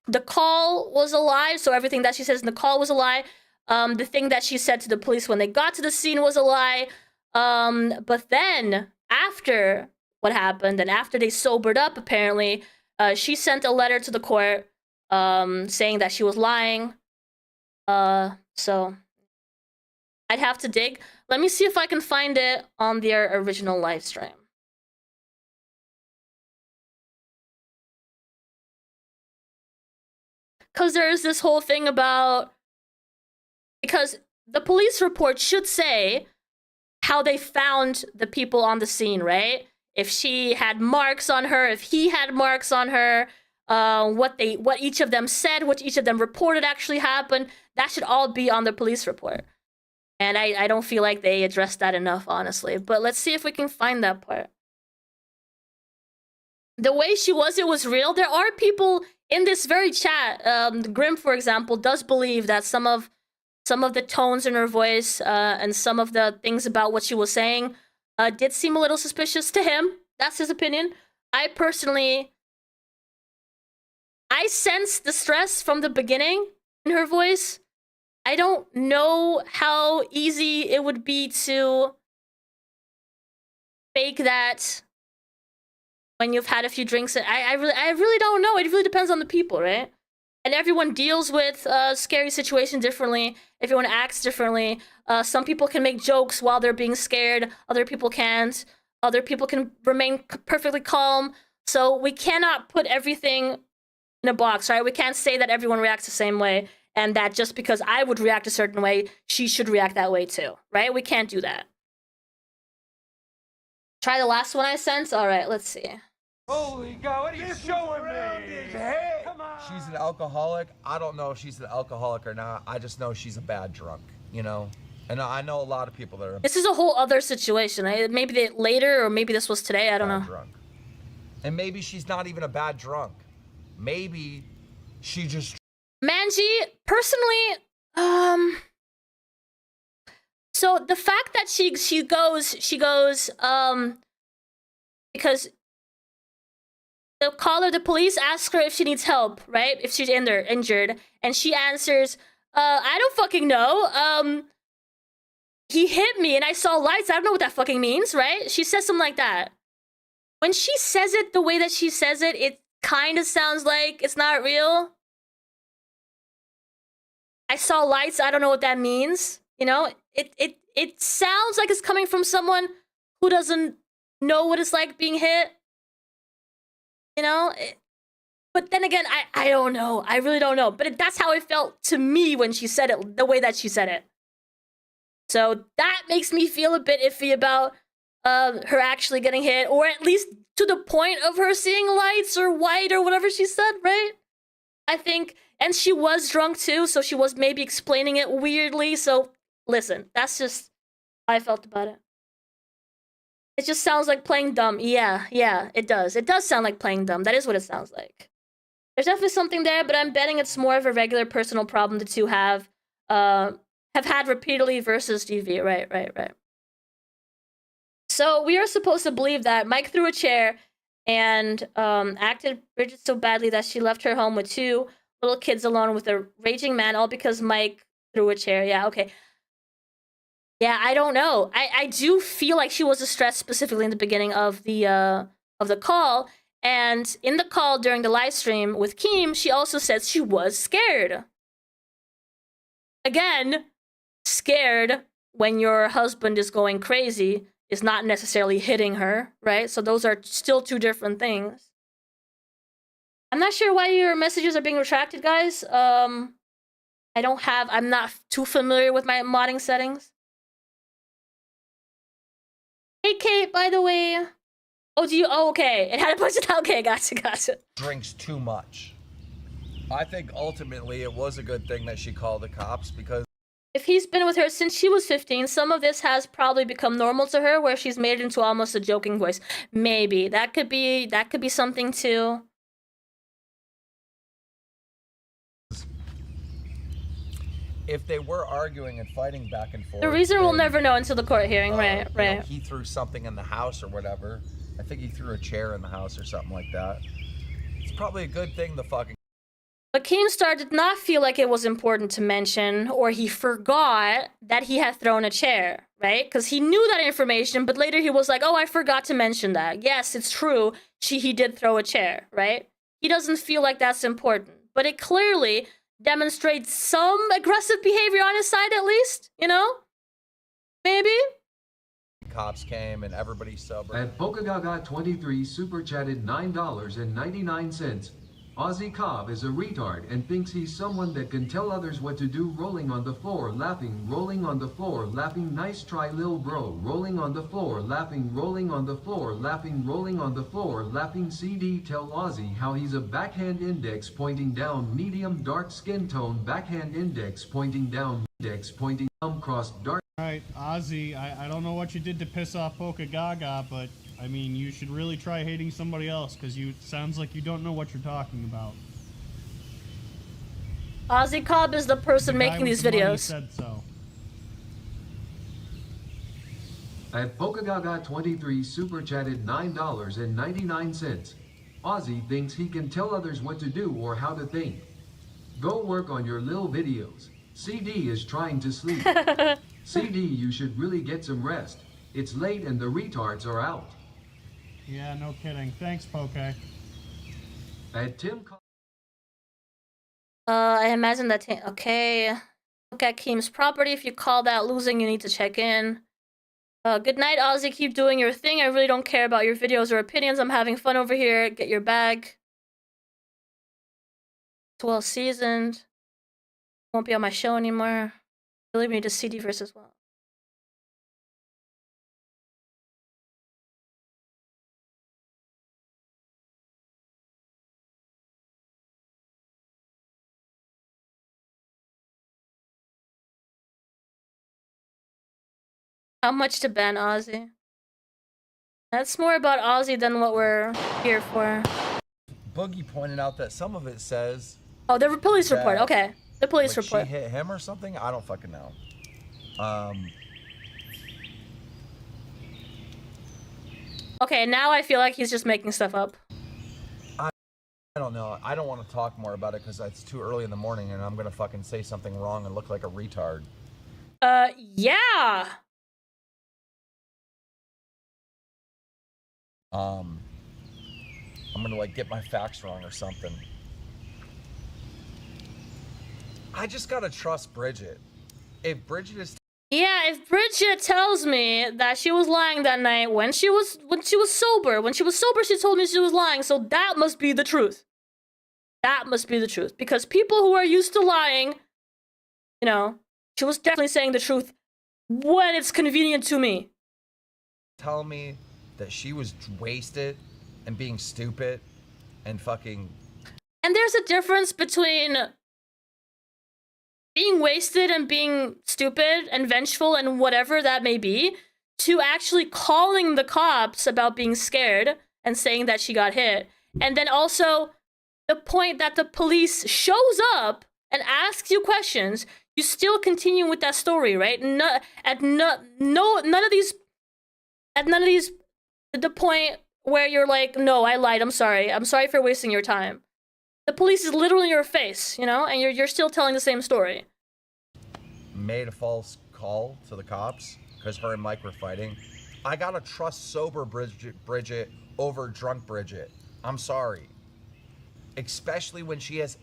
B: the call was a lie, so everything that she says in the call was a lie. The thing that she said to the police when they got to the scene was a lie. But then, after what happened, and after they sobered up, apparently, she sent a letter to the court saying that she was lying. So I'd have to dig. Let me see if I can find it on their original live stream. Because there's this whole thing about... Because the police report should say how they found the people on the scene, right? If she had marks on her, if he had marks on her, what each of them said, what each of them reported actually happened, that should all be on the police report. And I don't feel like they addressed that enough, honestly. But let's see if we can find that part. The way she was, it was real. There are people in this very chat. Grim, for example, does believe that some of the tones in her voice and some of the things about what she was saying did seem a little suspicious to him. That's his opinion. I personally... I sensed the stress from the beginning in her voice. I don't know how easy it would be to fake that when you've had a few drinks. I really don't know. It really depends on the people, right? And everyone deals with scary situations differently. Everyone acts differently. Some people can make jokes while they're being scared. Other people can't. Other people can remain perfectly calm. So we cannot put everything in a box, right? We can't say that everyone reacts the same way and that just because I would react a certain way, she should react that way too, right? We can't do that. Try the last one I sent? All right, let's see.
L: Holy God, what are you showing me? Come on.
E: She's an alcoholic. I don't know if she's an alcoholic or not. I just know she's a bad drunk, you know? And I know a lot of people that are...
B: This is a whole other situation. Maybe later, or maybe this was today, I don't know.
E: Drunk. And maybe she's not even a bad drunk. Maybe she just...
B: Manji, personally, so the fact that she goes, because the caller, the police ask her if she needs help, right? If she's injured, and she answers, I don't fucking know. He hit me and I saw lights. I don't know what that fucking means, right? She says something like that. When she says it the way that she says it, it kind of sounds like it's not real. I saw lights. I don't know what that means. You know, it sounds like it's coming from someone who doesn't know what it's like being hit. You know, but then again, I don't know. I really don't know. But that's how it felt to me when she said it, the way that she said it. So that makes me feel a bit iffy about her actually getting hit, or at least to the point of her seeing lights or white or whatever she said, right? I think, and she was drunk too, so she was maybe explaining it weirdly. So listen, that's just how I felt about it. It just sounds like playing dumb. Yeah, it does. It does sound like playing dumb. That is what it sounds like. There's definitely something there, but I'm betting it's more of a regular personal problem the two have had repeatedly versus DV. Right. So we are supposed to believe that Mike threw a chair and acted Bridget so badly that she left her home with 2 little kids alone with a raging man, all because Mike threw a chair. Yeah, okay. Yeah, I don't know. I do feel like she was distressed specifically in the beginning of the call, and in the call during the live stream with Keem, she also said she was scared. Again, scared when your husband is going crazy is not necessarily hitting her, right? So those are still 2 different things. I'm not sure why your messages are being retracted, guys. I'm not too familiar with my modding settings. Hey, Kate, by the way. Oh, okay. It had a bunch of... Okay, gotcha.
E: Drinks too much. I think ultimately it was a good thing that she called the cops, because
B: if he's been with her since she was 15, some of this has probably become normal to her, where she's made it into almost a joking voice. Maybe. That could be something too.
E: if they were arguing and fighting back and forth,
B: the reason we'll never know until the court hearing, right?
E: You know, he threw something in the house or whatever. I think he threw a chair in the house or something like that. It's probably a good thing the fucking...
B: But Keemstar did not feel like it was important to mention, or he forgot that he had thrown a chair, right? Because he knew that information, but later he was like, oh, I forgot to mention that. Yes, it's true, he did throw a chair, right? He doesn't feel like that's important. But it clearly demonstrates some aggressive behavior on his side, at least, you know? Maybe?
E: Cops came and everybody sober.
G: At Pokagaga23 super chatted $9.99. Ozzy Cobb is a retard and thinks he's someone that can tell others what to do. Rolling on the floor, laughing, rolling on the floor, laughing. Nice try, lil bro. Rolling on the floor, laughing, rolling on the floor, laughing, rolling on the floor, laughing. CD tell Ozzy how he's a backhand index pointing down, medium dark skin tone, backhand index pointing down, index pointing down, cross dark.
F: Alright, Ozzy, I don't know what you did to piss off Pokagaga, but I mean, you should really try hating somebody else, because sounds like you don't know what you're talking about.
B: Ozzy Cobb is the person making these videos.
F: Said so.
G: At Pokagaga23 super chatted $9.99. Ozzy thinks he can tell others what to do or how to think. Go work on your lil videos. CD is trying to sleep. CD, you should really get some rest. It's late and the retards are out.
F: Yeah, no kidding. Thanks, Poke.
G: At Tim...
B: I imagine that... Okay. Look at Keem's property. If you call that losing, you need to check in. Good night, Ozzy. Keep doing your thing. I really don't care about your videos or opinions. I'm having fun over here. Get your bag. It's well seasoned. Won't be on my show anymore. Believe me, just CD versus well. How much to ban Ozzy? That's more about Ozzy than what we're here for.
E: Boogie pointed out that some of it says...
B: Oh, the police report. Okay. The police
E: like
B: report.
E: She hit him or something? I don't fucking know.
B: Okay, now I feel like he's just making stuff up.
E: I don't know. I don't want to talk more about it because it's too early in the morning and I'm going to fucking say something wrong and look like a retard.
B: Yeah.
E: I'm gonna like get my facts wrong or something. I just gotta trust Bridget. If Bridget is
B: Yeah, if Bridget tells me that she was lying that night when she was sober, she told me she was lying, so that must be the truth. That must be the truth. Because people who are used to lying, you know, she was definitely saying the truth when it's convenient to me.
E: tell me that she was wasted and being stupid and fucking...
B: And there's a difference between being wasted and being stupid and vengeful and whatever that may be, to actually calling the cops about being scared and saying that she got hit. And then also the point that the police shows up and asks you questions, you still continue with that story, right? None of these, the point where you're like, no, I lied, I'm sorry for wasting your time. The police is literally in your face, you know, and you're still telling the same story.
E: Made a false call to the cops because her and Mike were fighting. I gotta trust sober Bridget over drunk Bridget. I'm sorry. Especially when she has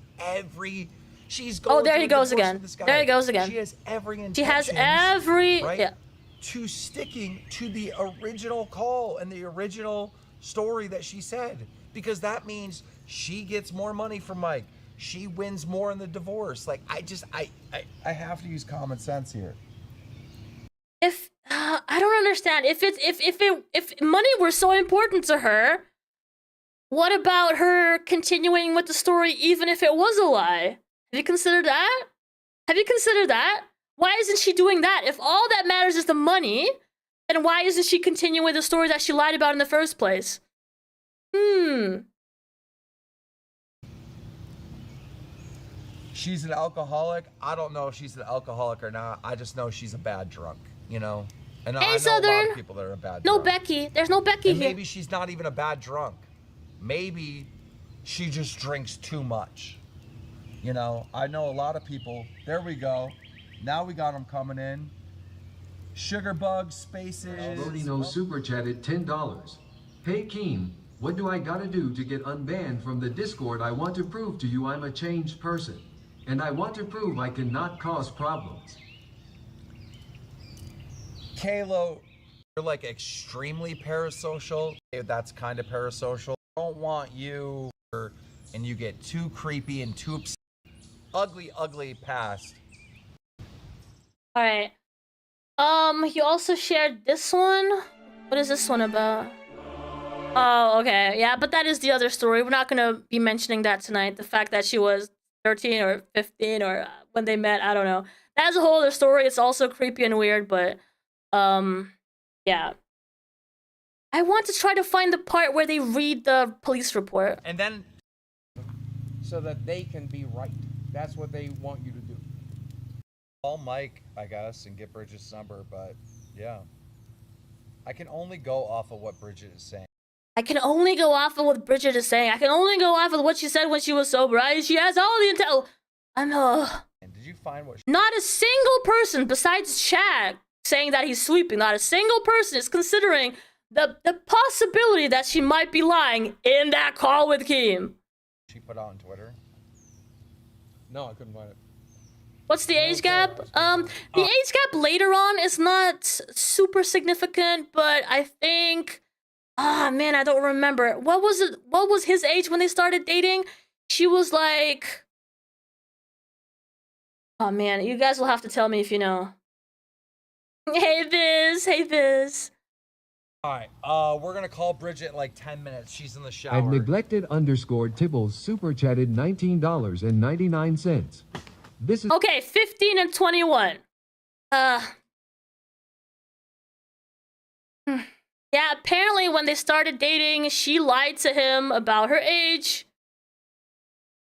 E: she's going.
B: Oh, there he goes again. There he goes again.
E: She has every intention.
B: She has every,
E: right,
B: yeah.
E: to sticking to the original call and the original story that she said, because that means she gets more money from Mike. She wins more in the divorce. Like, I have to use common sense here.
B: If I don't understand, if money were so important to her, what about her continuing with the story even if it was a lie? Have you considered that? Have you considered that? Why isn't she doing that? If all that matters is the money, then why isn't she continuing with the story that she lied about in the first place?
E: She's an alcoholic. I don't know if she's an alcoholic or not. I just know she's a bad drunk, you know? And
B: Hey,
E: I know
B: Southern.
E: a lot of people that are a bad
B: No
E: drunk.
B: Becky. There's no Becky
E: And
B: here.
E: maybe she's not even a bad drunk. Maybe she just drinks too much. You know, I know a lot of people. There we go. Now we got them coming in. Sugar Bug Spaces.
G: Rodino super chatted $10. Hey Keen, what do I gotta do to get unbanned from the Discord? I want to prove to you I'm a changed person. And I want to prove I cannot cause problems.
E: Kalo, you're like extremely parasocial. That's kind of parasocial. I don't want you and you get too creepy and too ugly past.
B: All right. He also shared this one. What is this one about? Oh, okay. Yeah, but that is the other story. We're not gonna be mentioning that tonight. The fact that she was 13 or 15 or when they met, I don't know. That's a whole other story. It's also creepy and weird, but yeah. I want to try to find the part where they read the police report.
E: And then
I: so that they can be right. That's what they want you to do.
E: Call Mike, I guess, and get Bridget's number, but yeah. I can only go off of what Bridget is saying.
B: I can only go off of what Bridget is saying. I can only go off of what she said when she was sober. She has all the intel.
E: And did you find what
B: Not a single person besides Chad saying that he's sweeping, not a single person is considering the possibility that she might be lying in that call with Keem.
E: She put out on Twitter?
I: No, I couldn't find it.
B: What's the age gap? The age gap later on is not super significant, but I think, man, I don't remember. What was his age when they started dating? She was like, oh man, you guys will have to tell me if you know. Hey Viz.
E: Alright, we're gonna call Bridget in like 10 minutes. She's in the shower.
G: And neglected_Tibbles super chatted $19.99. This is
B: Okay, 15 and 21. Yeah, apparently when they started dating, she lied to him about her age.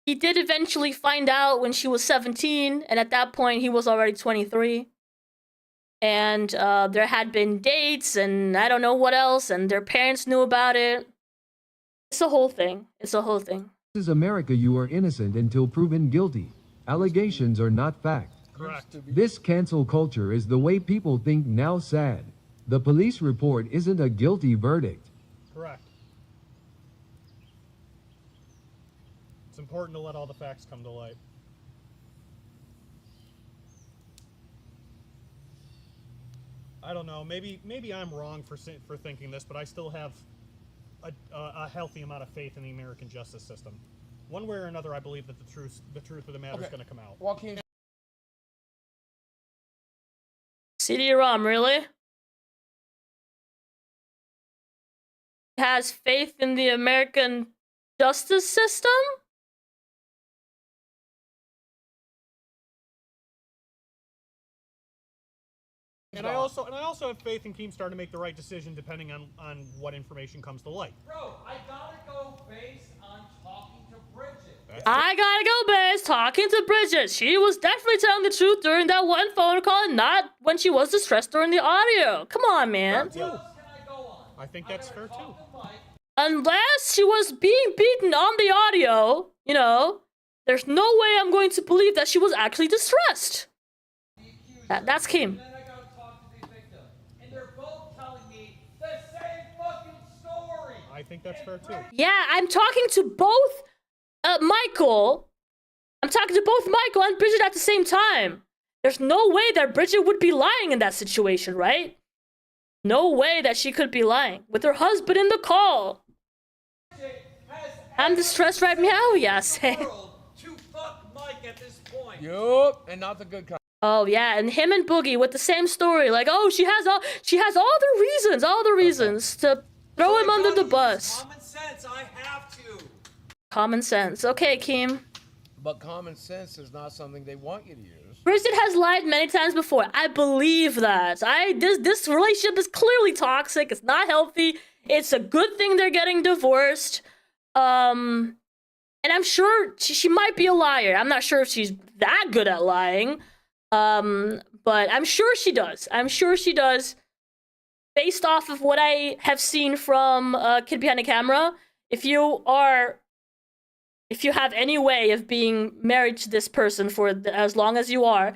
B: He did eventually find out when she was 17, and at that point he was already 23. And there had been dates, and I don't know what else, and their parents knew about it. It's a whole thing. It's a whole thing.
G: This is America. You are innocent until proven guilty. Allegations are not fact.
F: Correct.
G: This cancel culture is the way people think now. Sad. The police report isn't a guilty verdict.
F: Correct. It's important to let all the facts come to light. I don't know. Maybe I'm wrong for thinking this, but I still have a healthy amount of faith in the American justice system. One way or another, I believe that the truth of the matter is going to come out.
I: Joaquin.
B: CD-ROM, really? Has faith in the American justice system?
F: And I also have faith in Keemstar to make the right decision depending on what information comes to light.
E: Bro, I gotta go based on talking to Bridget.
B: I gotta go, Biz. Talking to Bridget. She was definitely telling the truth during that one phone call, and not when she was distressed during the audio. Come on, man.
E: What else can I go on?
F: I think that's fair too.
B: Unless she was being beaten on the audio, you know, there's no way I'm going to believe that she was actually distressed. That's Kim.
F: I think that's fair too.
B: Yeah, I'm talking to both Michael. I'm talking to both Michael and Bridget at the same time. There's no way that Bridget would be lying in that situation, right? No way that she could be lying with her husband in the call. I'm distressed right now, yes.
E: To fuck Mike at this point.
I: Yup, and not the good kind.
B: Oh yeah, and him and Boogie with the same story, like, oh, she has all the reasons to throw him under the bus.
E: Common sense, I have to.
B: Common sense. Okay, Keem.
I: But common sense is not something they want you to use.
B: Bridget has lied many times before. I believe that. This relationship is clearly toxic. It's not healthy. It's a good thing they're getting divorced. And I'm sure she might be a liar. I'm not sure if she's that good at lying. But I'm sure she does. I'm sure she does. Based off of what I have seen from Kid Behind the Camera, if you have any way of being married to this person for as long as you are,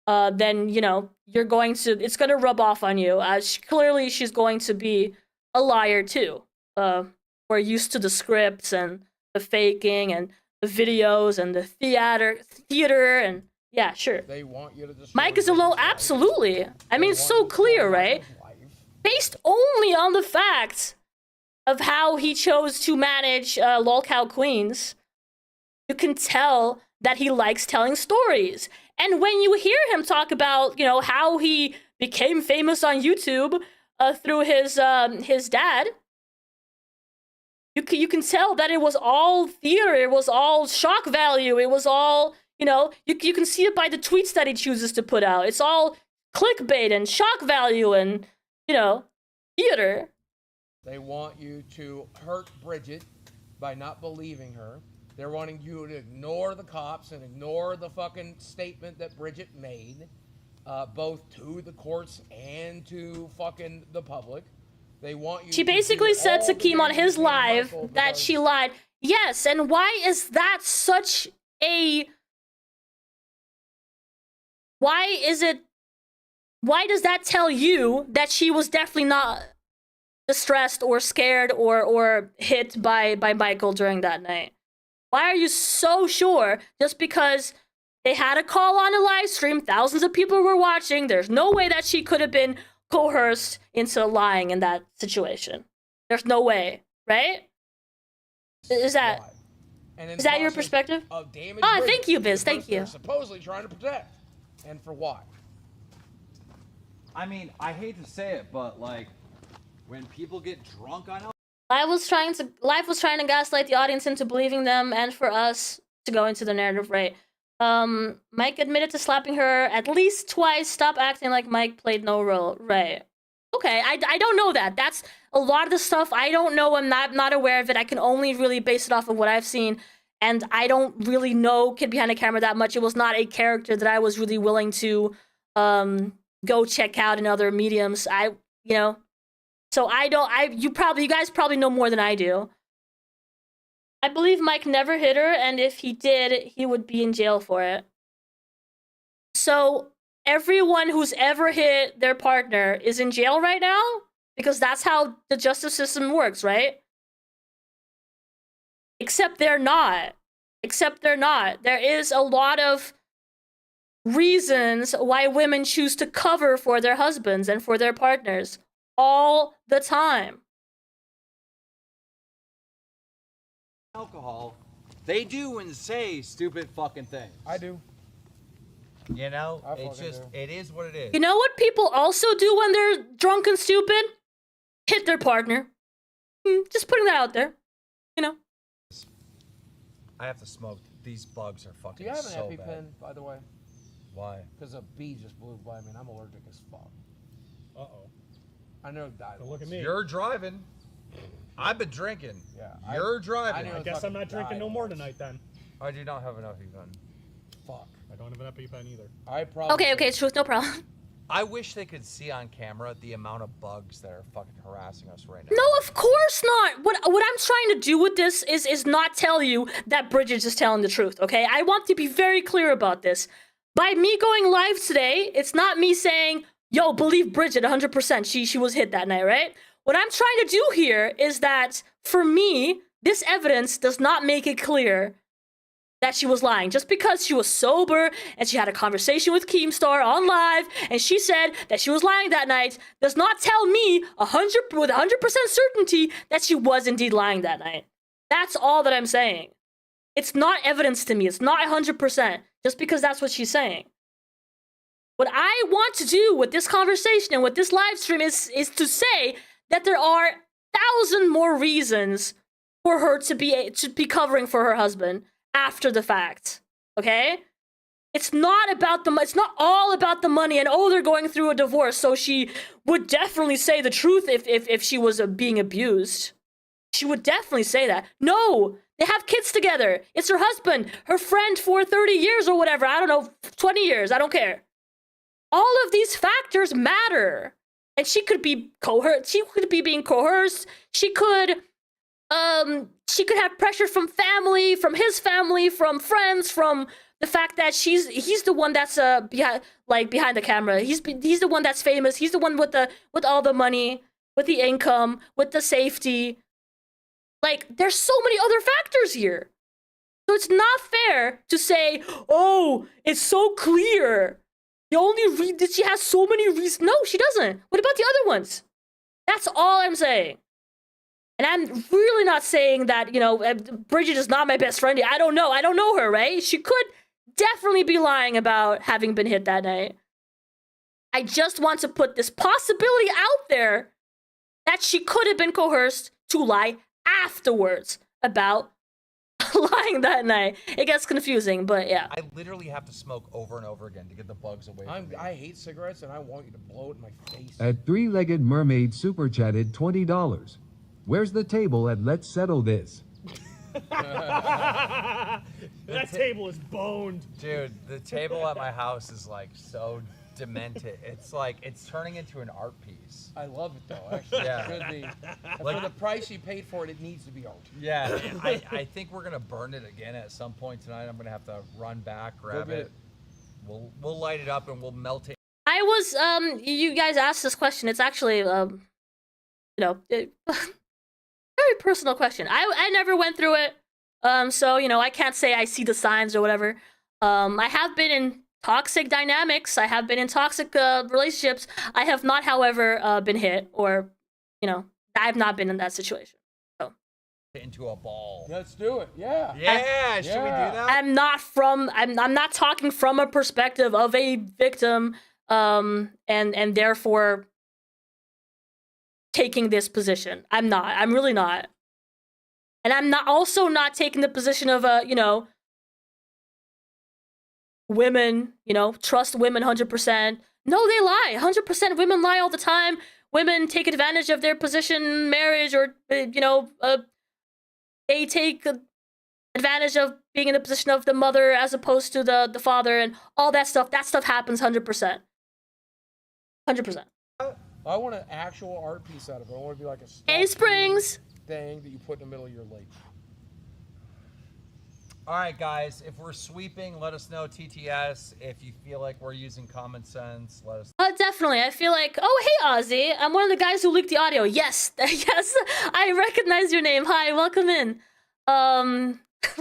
B: then, you know, it's going to rub off on you. Clearly, she's going to be a liar, too. We're used to the scripts and the faking and the videos and the theater and, yeah, sure.
I: They want you to destroy
B: Mike is alone, absolutely. I mean, it's so clear, right? Based only on the fact of how he chose to manage Lolcow Queens, you can tell that he likes telling stories. And when you hear him talk about, you know, how he became famous on YouTube through his dad, you can tell that it was all theater, it was all shock value, it was all, you know, you can see it by the tweets that he chooses to put out. It's all clickbait and shock value and, you know, theater.
I: They want you to hurt Bridget by not believing her. They're wanting you to ignore the cops and ignore the fucking statement that Bridget made, both to the courts and to fucking the public. They want you.
B: She basically said to Keem on his live that she lied. Yes, and why is that such a... Why does that tell you that she was definitely not distressed or scared or hit by Michael during that night? Why are you so sure just because they had a call on a live stream, thousands of people were watching, there's no way that she could have been coerced into lying in that situation? There's no way, right? Is that your perspective? Thank you, Biz. Thank you.
I: Supposedly trying to protect. And for what?
J: I mean, I hate to say it, but like, when people get drunk on
B: Life was trying to gaslight the audience into believing them, and for us to go into the narrative, right? Mike admitted to slapping her at least twice. Stop acting like Mike played no role, right? Okay, I don't know that. That's a lot of the stuff I don't know. I'm not aware of it. I can only really base it off of what I've seen, and I don't really know Kid Behind the Camera that much. It was not a character that I was really willing to go check out in other mediums. So you guys probably know more than I do. I believe Mike never hit her, and if he did, he would be in jail for it. So everyone who's ever hit their partner is in jail right now? Because that's how the justice system works, right? Except they're not. There is a lot of reasons why women choose to cover for their husbands and for their partners all the time.
J: Alcohol, they do and say stupid fucking things.
I: I do.
E: You know,
I: I
E: it's
I: fucking
E: just,
I: do.
E: it is what it is.
B: You know what people also do when they're drunk and stupid? Hit their partner. Just putting that out there. You know.
E: I have to smoke. These bugs are fucking
I: Do you have an
E: so
I: EpiPen,
E: bad.
I: by the way?
E: Why?
I: Because a bee just blew by me and I'm allergic as fuck.
F: Uh-oh.
I: I know it died.
F: Look at me.
E: You're driving. I've been drinking.
I: Yeah.
E: You're driving.
F: I guess I'm not drinking no more tonight then.
E: I do not have enough even.
I: Fuck.
F: I don't have an EpiPen either.
I: I probably.
B: Okay, truth, no problem.
E: I wish they could see on camera the amount of bugs that are fucking harassing us right now.
B: No, of course not. What I'm trying to do with this is not tell you that Bridget is telling the truth, okay? I want to be very clear about this. By me going live today, it's not me saying, yo, believe Bridget 100%. She was hit that night, right? What I'm trying to do here is that, for me, this evidence does not make it clear that she was lying. Just because she was sober and she had a conversation with Keemstar on live and she said that she was lying that night does not tell me with 100% certainty that she was indeed lying that night. That's all that I'm saying. It's not evidence to me. It's not 100% just because that's what she's saying. What I want to do with this conversation and with this live stream is to say that there are 1,000 more reasons for her to be covering for her husband after the fact, okay? It's not all about the money and, oh, they're going through a divorce, so she would definitely say the truth if she was being abused. She would definitely say that. No, they have kids together. It's her husband, her friend for 30 years or whatever. I don't know, 20 years, I don't care. All of these factors matter. And she could be being coerced. She could have pressure from family, from his family, from friends, from the fact that he's the one that's behind the camera. He's the one that's famous. He's the one with all the money, with the income, with the safety. Like, there's so many other factors here. So it's not fair to say, oh, it's so clear. She has so many reasons. No, she doesn't. What about the other ones? That's all I'm saying. And I'm really not saying that, Bridget is not my best friend. I don't know. I don't know her, right? She could definitely be lying about having been hit that night. I just want to put this possibility out there that she could have been coerced to lie afterwards about lying that night. It gets confusing, but yeah.
E: I literally have to smoke over and over again to get the bugs away from me.
I: I hate cigarettes and I want you to blow it in my face.
G: At Three-Legged Mermaid super chatted $20. Where's the table at Let's Settle This?
F: That table is boned.
E: Dude, the table at my house is like so demented. It's like, it's turning into an art piece.
I: I love it though, actually.
E: Yeah.
I: It should be. For the price you paid for it, it needs to be art.
E: Yeah, I think we're gonna burn it again at some point tonight. I'm gonna have to run back, grab it. We'll light it up and we'll melt it.
B: I was you guys asked this question. It's actually very personal question. I never went through it. So I can't say I see the signs or whatever. I have been in toxic dynamics. I have been in toxic relationships. I have not, however, been hit or, I've not been in that situation. So.
E: Into a ball.
I: Let's do it. Yeah.
E: Yeah. Should we do that?
B: I'm not talking from a perspective of a victim, and therefore taking this position. I'm not. I'm really not. And I'm also not taking the position of women, trust women 100%. No, they lie. 100% women lie all the time. Women take advantage of their position, marriage, or, they take advantage of being in the position of the mother as opposed to the father and all that stuff. That stuff happens 100%. 100%.
I: I want an actual art piece out of it. I want it to be like a
B: Hey, Springs!
I: thing that you put in the middle of your lake.
E: All right, guys, if we're sweeping, let us know, TTS. If you feel like we're using common sense, let us know.
B: Definitely. I feel like, oh, hey, Ozzy. I'm one of the guys who leaked the audio. Yes, yes, I recognize your name. Hi, welcome in.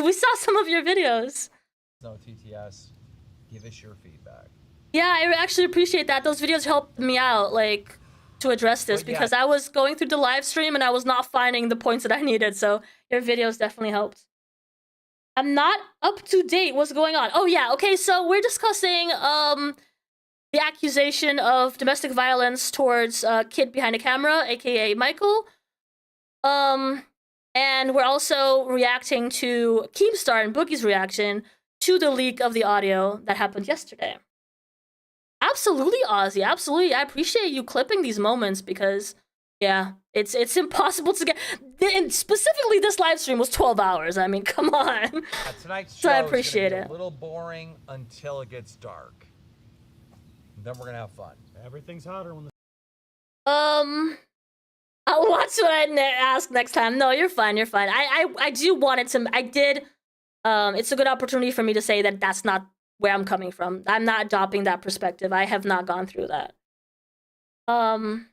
B: We saw some of your videos.
E: No, TTS, give us your feedback.
B: Yeah, I actually appreciate that. Those videos helped me out, like, to address this,
E: But yeah.
B: because I was going through the live stream and I was not finding the points that I needed, so your videos definitely helped. I'm not up to date. What's going on? Oh, yeah, okay, so we're discussing, the accusation of domestic violence towards Kid Behind the Camera, aka Michael. And we're also reacting to Keemstar and Boogie's reaction to the leak of the audio that happened yesterday. Absolutely, Ozzy. Absolutely. I appreciate you clipping these moments because, yeah, it's impossible to get. And specifically, this live stream was 12 hours. I mean, come on.
E: Tonight's
B: So
E: show
B: I
E: is
B: appreciate
E: gonna be
B: it.
E: a little boring until it gets dark. Then we're gonna have fun.
F: Everything's hotter when the
B: I'll watch what I ask next time. No, you're fine. You're fine. I do want it to. I did. It's a good opportunity for me to say that that's not where I'm coming from. I'm not adopting that perspective. I have not gone through that. Oh,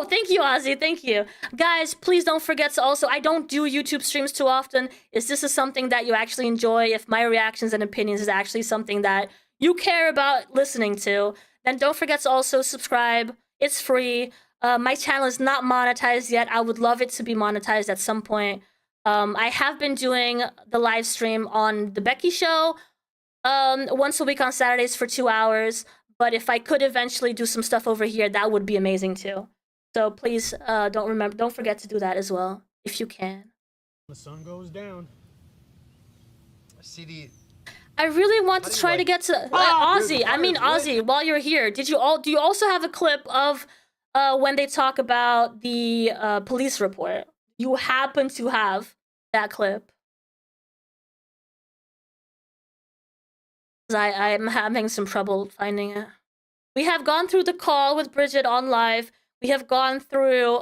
B: thank you, Ozzy. Thank you. Guys, please don't forget to also, I don't do YouTube streams too often. Is this something that you actually enjoy? If my reactions and opinions is actually something that you care about listening to, then don't forget to also subscribe. It's free. My channel is not monetized yet. I would love it to be monetized at some point. I have been doing the live stream on the Becky Show once a week on Saturdays for 2 hours. But if I could eventually do some stuff over here, that would be amazing too. So please don't forget to do that as well if you can.
F: The sun goes down.
E: CD.
B: I really want to try to get to Ozzy.
E: dude,
B: I mean Ozzy. While you're here, do you also have a clip of when they talk about the police report? You happen to have that clip? I'm having some trouble finding it. We have gone through the call with Bridget on live. We have gone through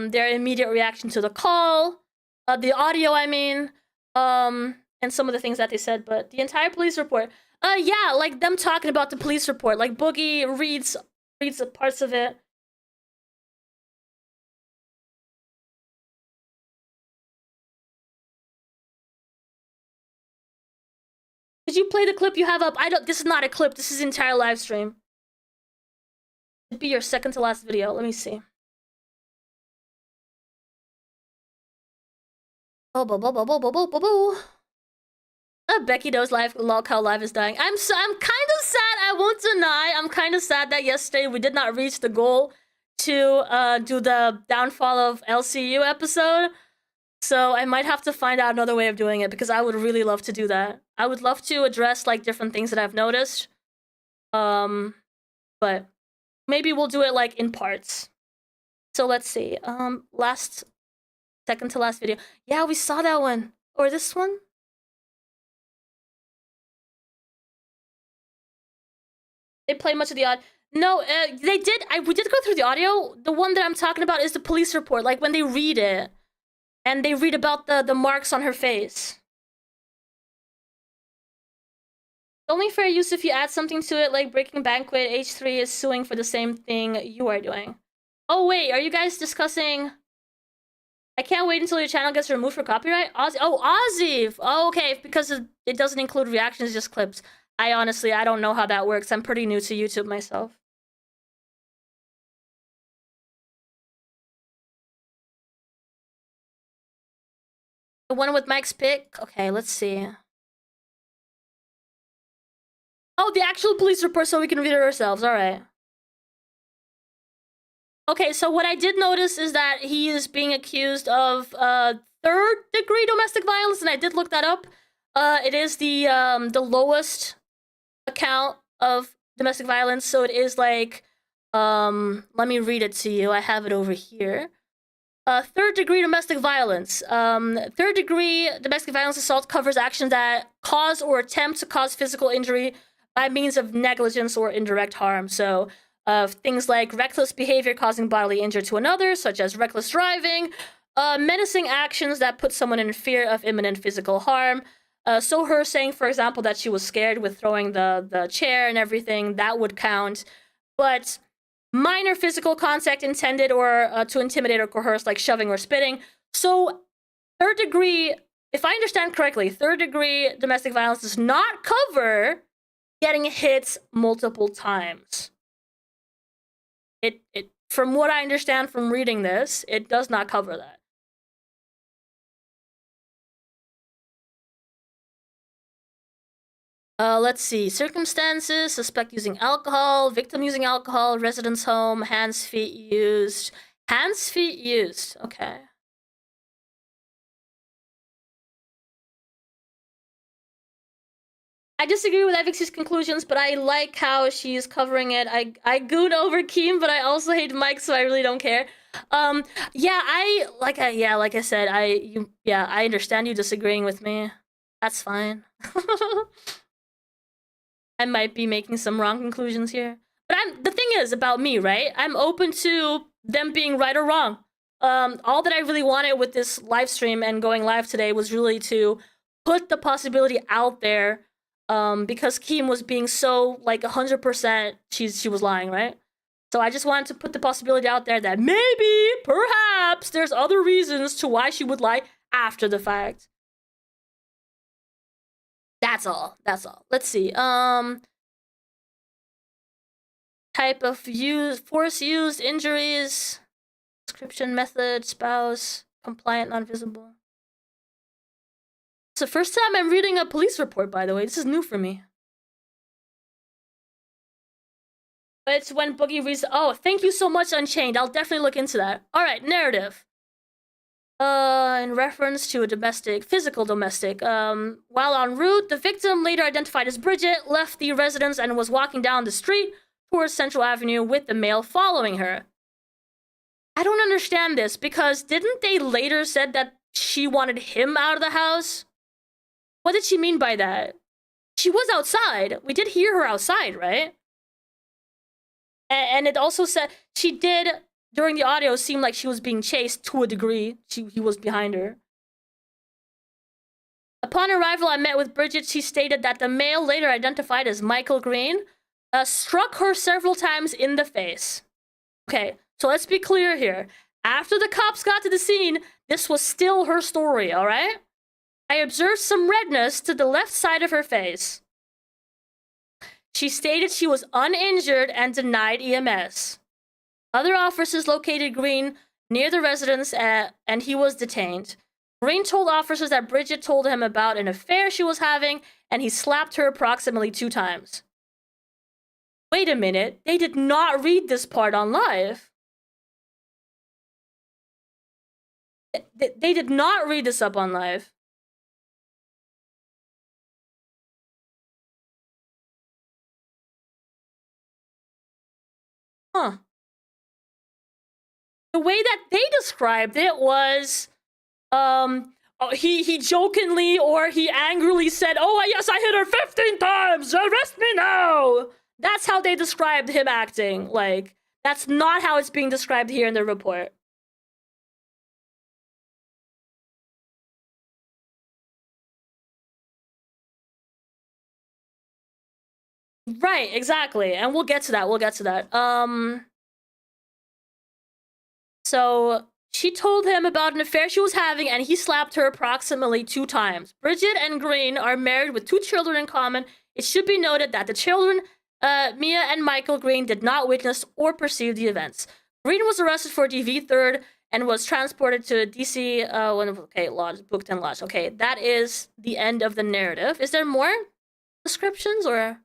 B: their immediate reaction to the call, the audio, I mean, and some of the things that they said, but the entire police report. Yeah, like them talking about the police report. Like Boogie reads parts of it. Did you play the clip you have up? This is not a clip. This is the entire live stream. It'd be your second to last video. Let me see. Oh, Becky Doe's live, Lolcow live is dying. I'm kind of sad. I won't deny. I'm kind of sad that yesterday we did not reach the goal to do the downfall of LCU episode. So I might have to find out another way of doing it because I would really love to do that. I would love to address like different things that I've noticed. But maybe we'll do it like in parts. So let's see. Second to last video. Yeah, we saw that one. Or this one? They played much of the audio. No, they did. We did go through the audio. The one that I'm talking about is the police report. Like when they read it. And they read about the marks on her face. Only fair use if you add something to it, like Breaking Banquet, H3 is suing for the same thing you are doing. Oh wait, are you guys discussing... I can't wait until your channel gets removed for copyright? Ozzy. Oh, Ozzy! Oh, okay, because it doesn't include reactions, just clips. I don't know how that works. I'm pretty new to YouTube myself. The one with Mike's pick? Okay, let's see. Oh, the actual police report so we can read it ourselves. All right. Okay, so what I did notice is that he is being accused of third-degree domestic violence, and I did look that up. It is the lowest account of domestic violence, so it is like, let me read it to you. I have it over here. Third-degree domestic violence. Third-degree domestic violence assault covers actions that cause or attempt to cause physical injury by means of negligence or indirect harm. So, things like reckless behavior causing bodily injury to another, such as reckless driving, menacing actions that put someone in fear of imminent physical harm. So her saying, for example, that she was scared with throwing the chair and everything, that would count. But minor physical contact intended or to intimidate or coerce, like shoving or spitting. So third degree, if I understand correctly, third degree domestic violence does not cover getting hit multiple times. It from what I understand from reading this, it does not cover that. Let's see. Circumstances: suspect using alcohol, victim using alcohol, residence home, hands, feet used. Hands, feet used. Okay. I disagree with iVixey's conclusions, but I like how she's covering it. I goon over Keem, but I also hate Mike, so I really don't care. Yeah, like I said, I understand you disagreeing with me. That's fine. I might be making some wrong conclusions here. But the thing is about me, right? I'm open to them being right or wrong. All that I really wanted with this live stream and going live today was really to put the possibility out there, because Keem was being so, like, 100% she was lying, right? So I just wanted to put the possibility out there that maybe, perhaps, there's other reasons to why she would lie after the fact. That's all. That's all. Let's see. Type of force used, injuries, description, method, spouse, compliant, non-visible. It's the first time I'm reading a police report, by the way. This is new for me. But it's when Boogie reads. Oh, thank you so much, Unchained. I'll definitely look into that. All right, narrative. In reference to a physical domestic. While en route, the victim, later identified as Bridget, left the residence and was walking down the street towards Central Avenue with the male following her. I don't understand this, because didn't they later said that she wanted him out of the house? What did she mean by that? She was outside. We did hear her outside, right? And it also said she did, during the audio, seem like she was being chased to a degree. He was behind her. Upon arrival, I met with Bridget. She stated that the male, later identified as Michael Green, struck her several times in the face. Okay, so let's be clear here. After the cops got to the scene, this was still her story, all right? I observed some redness to the left side of her face. She stated she was uninjured and denied EMS. Other officers located Green near the residence and he was detained. Green told officers that Bridget told him about an affair she was having, and he slapped her approximately 2 times. Wait a minute, they did not read this part on live. They did not read this up on live. Huh. The way that they described it was, he jokingly or he angrily said, "Oh, yes, I hit her 15 times! Arrest me now!" That's how they described him acting. Like, that's not how it's being described here in the report. Right, exactly. And we'll get to that. We'll get to that. So she told him about an affair she was having, and he slapped her approximately 2 times. Bridget and Green are married with 2 children in common. It should be noted that the children, Mia and Michael Green, did not witness or perceive the events. Green was arrested for DV 3rd and was transported to DC lodge, booked and lodged. Okay, that is the end of the narrative. Is there more descriptions or?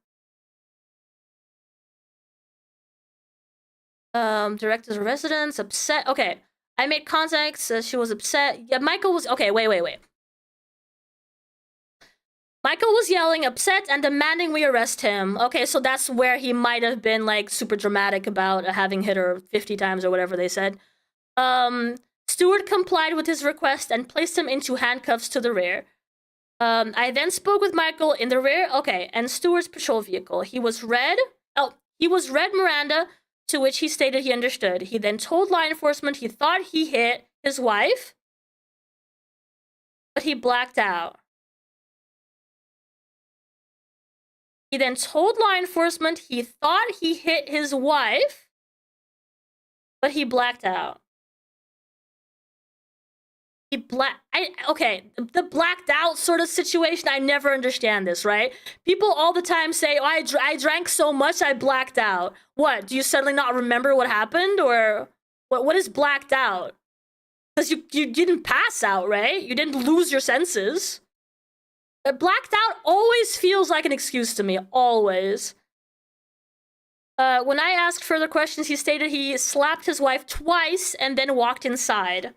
B: Director's residence, upset. Okay, I made contacts. She was upset. Yeah, Michael was. Okay, wait. Michael was yelling, upset, and demanding we arrest him. Okay, so that's where he might have been, like, super dramatic about having hit her 50 times or whatever they said. Stewart complied with his request and placed him into handcuffs to the rear. I then spoke with Michael in the rear. Okay, and Stewart's patrol vehicle. He was red Miranda, to which he stated he understood. He then told law enforcement he thought he hit his wife, but he blacked out. He then told law enforcement he thought he hit his wife, but he blacked out. the blacked out sort of situation, I never understand this, right? People all the time say, oh, I drank so much I blacked out. What, do you suddenly not remember what happened? Or what is blacked out? Because you didn't pass out, right? You didn't lose your senses. Blacked out always feels like an excuse to me, always. When I asked further questions, he stated he slapped his wife twice and then walked inside.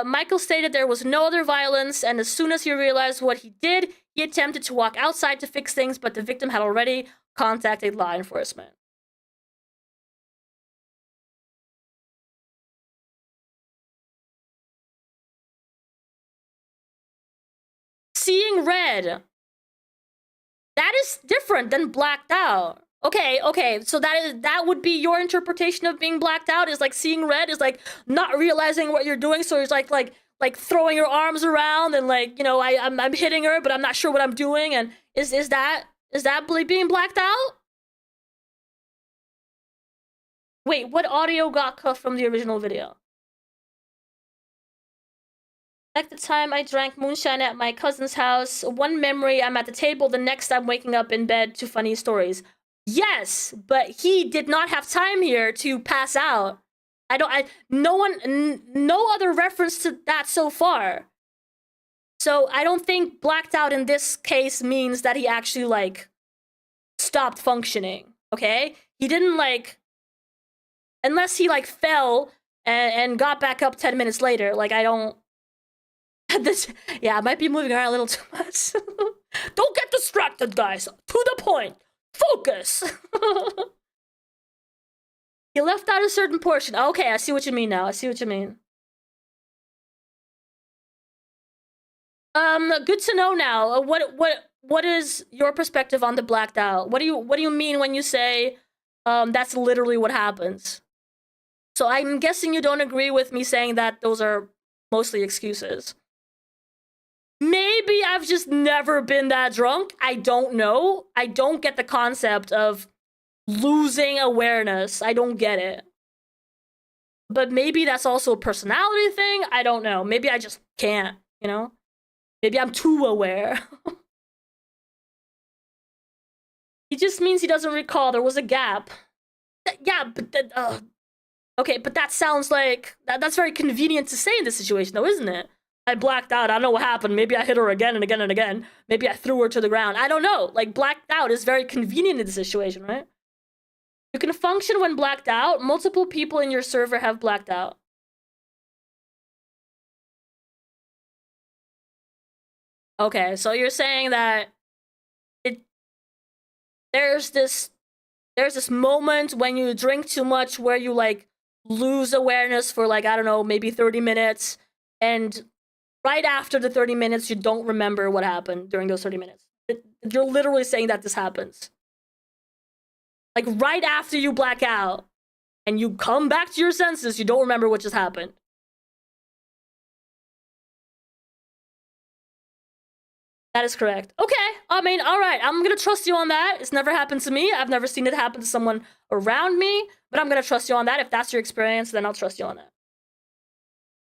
B: Michael stated there was no other violence, and as soon as he realized what he did, he attempted to walk outside to fix things, but the victim had already contacted law enforcement. Seeing red. That is different than blacked out. Okay, so that would be your interpretation of being blacked out, is like seeing red, is like not realizing what you're doing, so it's like throwing your arms around and like, you know, I'm hitting her, but I'm not sure what I'm doing, and is that being blacked out? Wait, what audio got cut from the original video? Like the time I drank moonshine at my cousin's house. One memory, I'm at the table. The next, I'm waking up in bed to funny stories. Yes, but he did not have time here to pass out. No other reference to that so far. So I don't think blacked out in this case means that he actually like stopped functioning. Okay, he didn't like, unless he like fell and got back up 10 minutes later. Like I don't. This, yeah, I might be moving around a little too much. Don't get distracted, guys. To the point. Focus. He left out a certain portion. Okay, I see what you mean now. I see what you mean. Good to know now. What is your perspective on the blacked out? What do you mean when you say that's literally what happens? So I'm guessing you don't agree with me saying that those are mostly excuses. Maybe I've just never been that drunk. I don't know. I don't get the concept of losing awareness. I don't get it. But maybe that's also a personality thing. I don't know. Maybe I just can't, you know? Maybe I'm too aware. He just means he doesn't recall. There was a gap. Yeah, but okay, but that sounds like that's very convenient to say in this situation, though, isn't it? I blacked out. I don't know what happened. Maybe I hit her again and again and again. Maybe I threw her to the ground. I don't know. Like, blacked out is very convenient in this situation, right? You can function when blacked out. Multiple people in your server have blacked out. Okay, so you're saying that there's this moment when you drink too much where you like lose awareness for like, I don't know, maybe 30 minutes, and right after the 30 minutes, you don't remember what happened during those 30 minutes. You're literally saying that this happens. Like, right after you black out and you come back to your senses, you don't remember what just happened. That is correct. Okay, I mean, all right, I'm gonna trust you on that. It's never happened to me. I've never seen it happen to someone around me, but I'm gonna trust you on that. If that's your experience, then I'll trust you on that.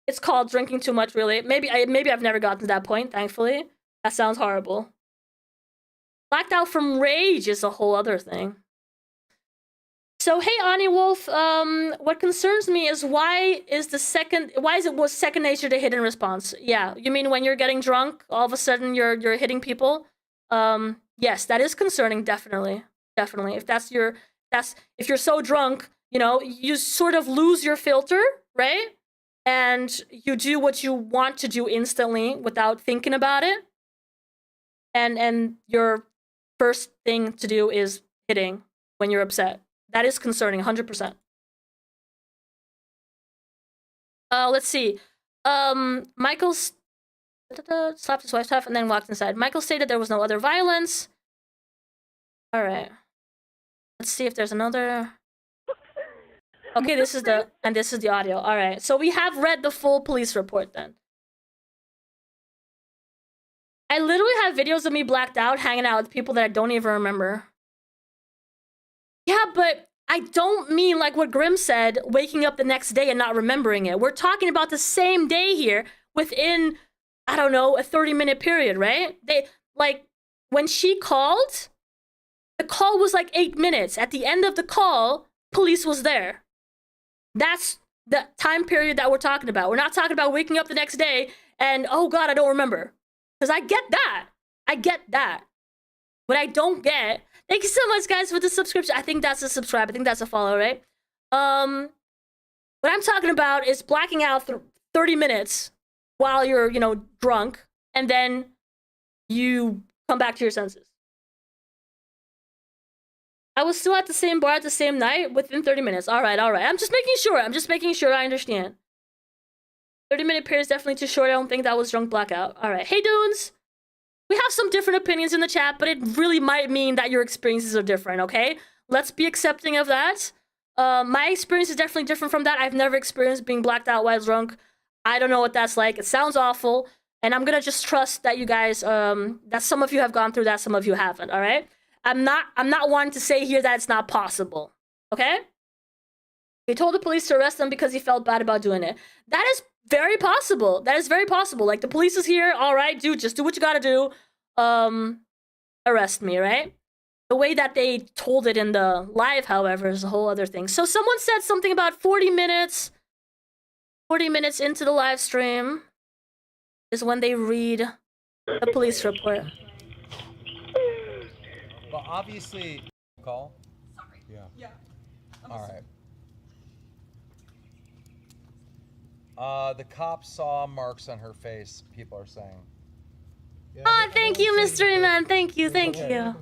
B: It's called drinking too much, really. Maybe I've never gotten to that point, thankfully. That sounds horrible. Blacked out from rage is a whole other thing. So, hey, Ani Wolf, what concerns me is why is it second nature to hit in response? Yeah, you mean when you're getting drunk, all of a sudden you're hitting people? Yes, that is concerning, definitely. Definitely. If you're so drunk, you know, you sort of lose your filter, right? And you do what you want to do instantly without thinking about it. And your first thing to do is hitting when you're upset. That is concerning, 100%. Let's see. Michael slapped his wife's half and then walked inside. Michael stated there was no other violence. All right. Let's see if there's another. Okay, this is the audio. All right. So we have read the full police report then. I literally have videos of me blacked out, hanging out with people that I don't even remember. Yeah, but I don't mean like what Grim said, waking up the next day and not remembering it. We're talking about the same day here within, I don't know, a 30-minute period, right? When she called, the call was like 8 minutes. At the end of the call, police was there. That's the time period that we're talking about. We're not talking about waking up the next day and, oh God, I don't remember. Because I get that. I get that. What I don't get, thank you so much, guys, for the subscription. I think that's a subscribe. I think that's a follow, right? What I'm talking about is blacking out 30 minutes while you're, drunk, and then you come back to your senses. I was still at the same bar at the same night within 30 minutes. All right. I'm just making sure I understand. 30-minute period is definitely too short. I don't think that was drunk blackout. All right. Hey, Dunes. We have some different opinions in the chat, but it really might mean that your experiences are different, okay? Let's be accepting of that. My experience is definitely different from that. I've never experienced being blacked out while drunk. I don't know what that's like. It sounds awful. And I'm going to just trust that you guys, that some of you have gone through that, some of you haven't, all right? I'm not wanting to say here that it's not possible, okay? He told the police to arrest him because he felt bad about doing it. That is very possible. That is very possible. Like, the police is here. All right, dude, just do what you gotta do. Arrest me, right? The way that they told it in the live, however, is a whole other thing. So someone said something about 40 minutes into the live stream is when they read the police report.
E: But obviously, call.
H: Sorry.
E: Yeah.
H: I'm
E: All right. The cops saw marks on her face, people are saying.
B: Oh, thank you, Mystery Man. Thank you.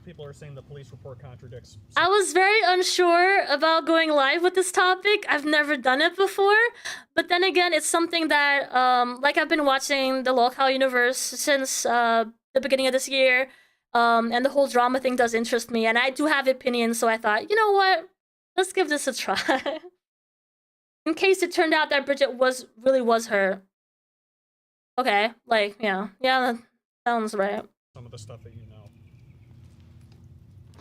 F: People are saying the police report contradicts.
B: I was very unsure about going live with this topic. I've never done it before. But then again, it's something that, like, I've been watching the Lolcow universe since the beginning of this year. And the whole drama thing does interest me. And I do have opinions, so I thought, you know what? Let's give this a try. In case it turned out that Bridget really was her. Okay, like, yeah, that sounds right.
F: Some of the stuff that you know.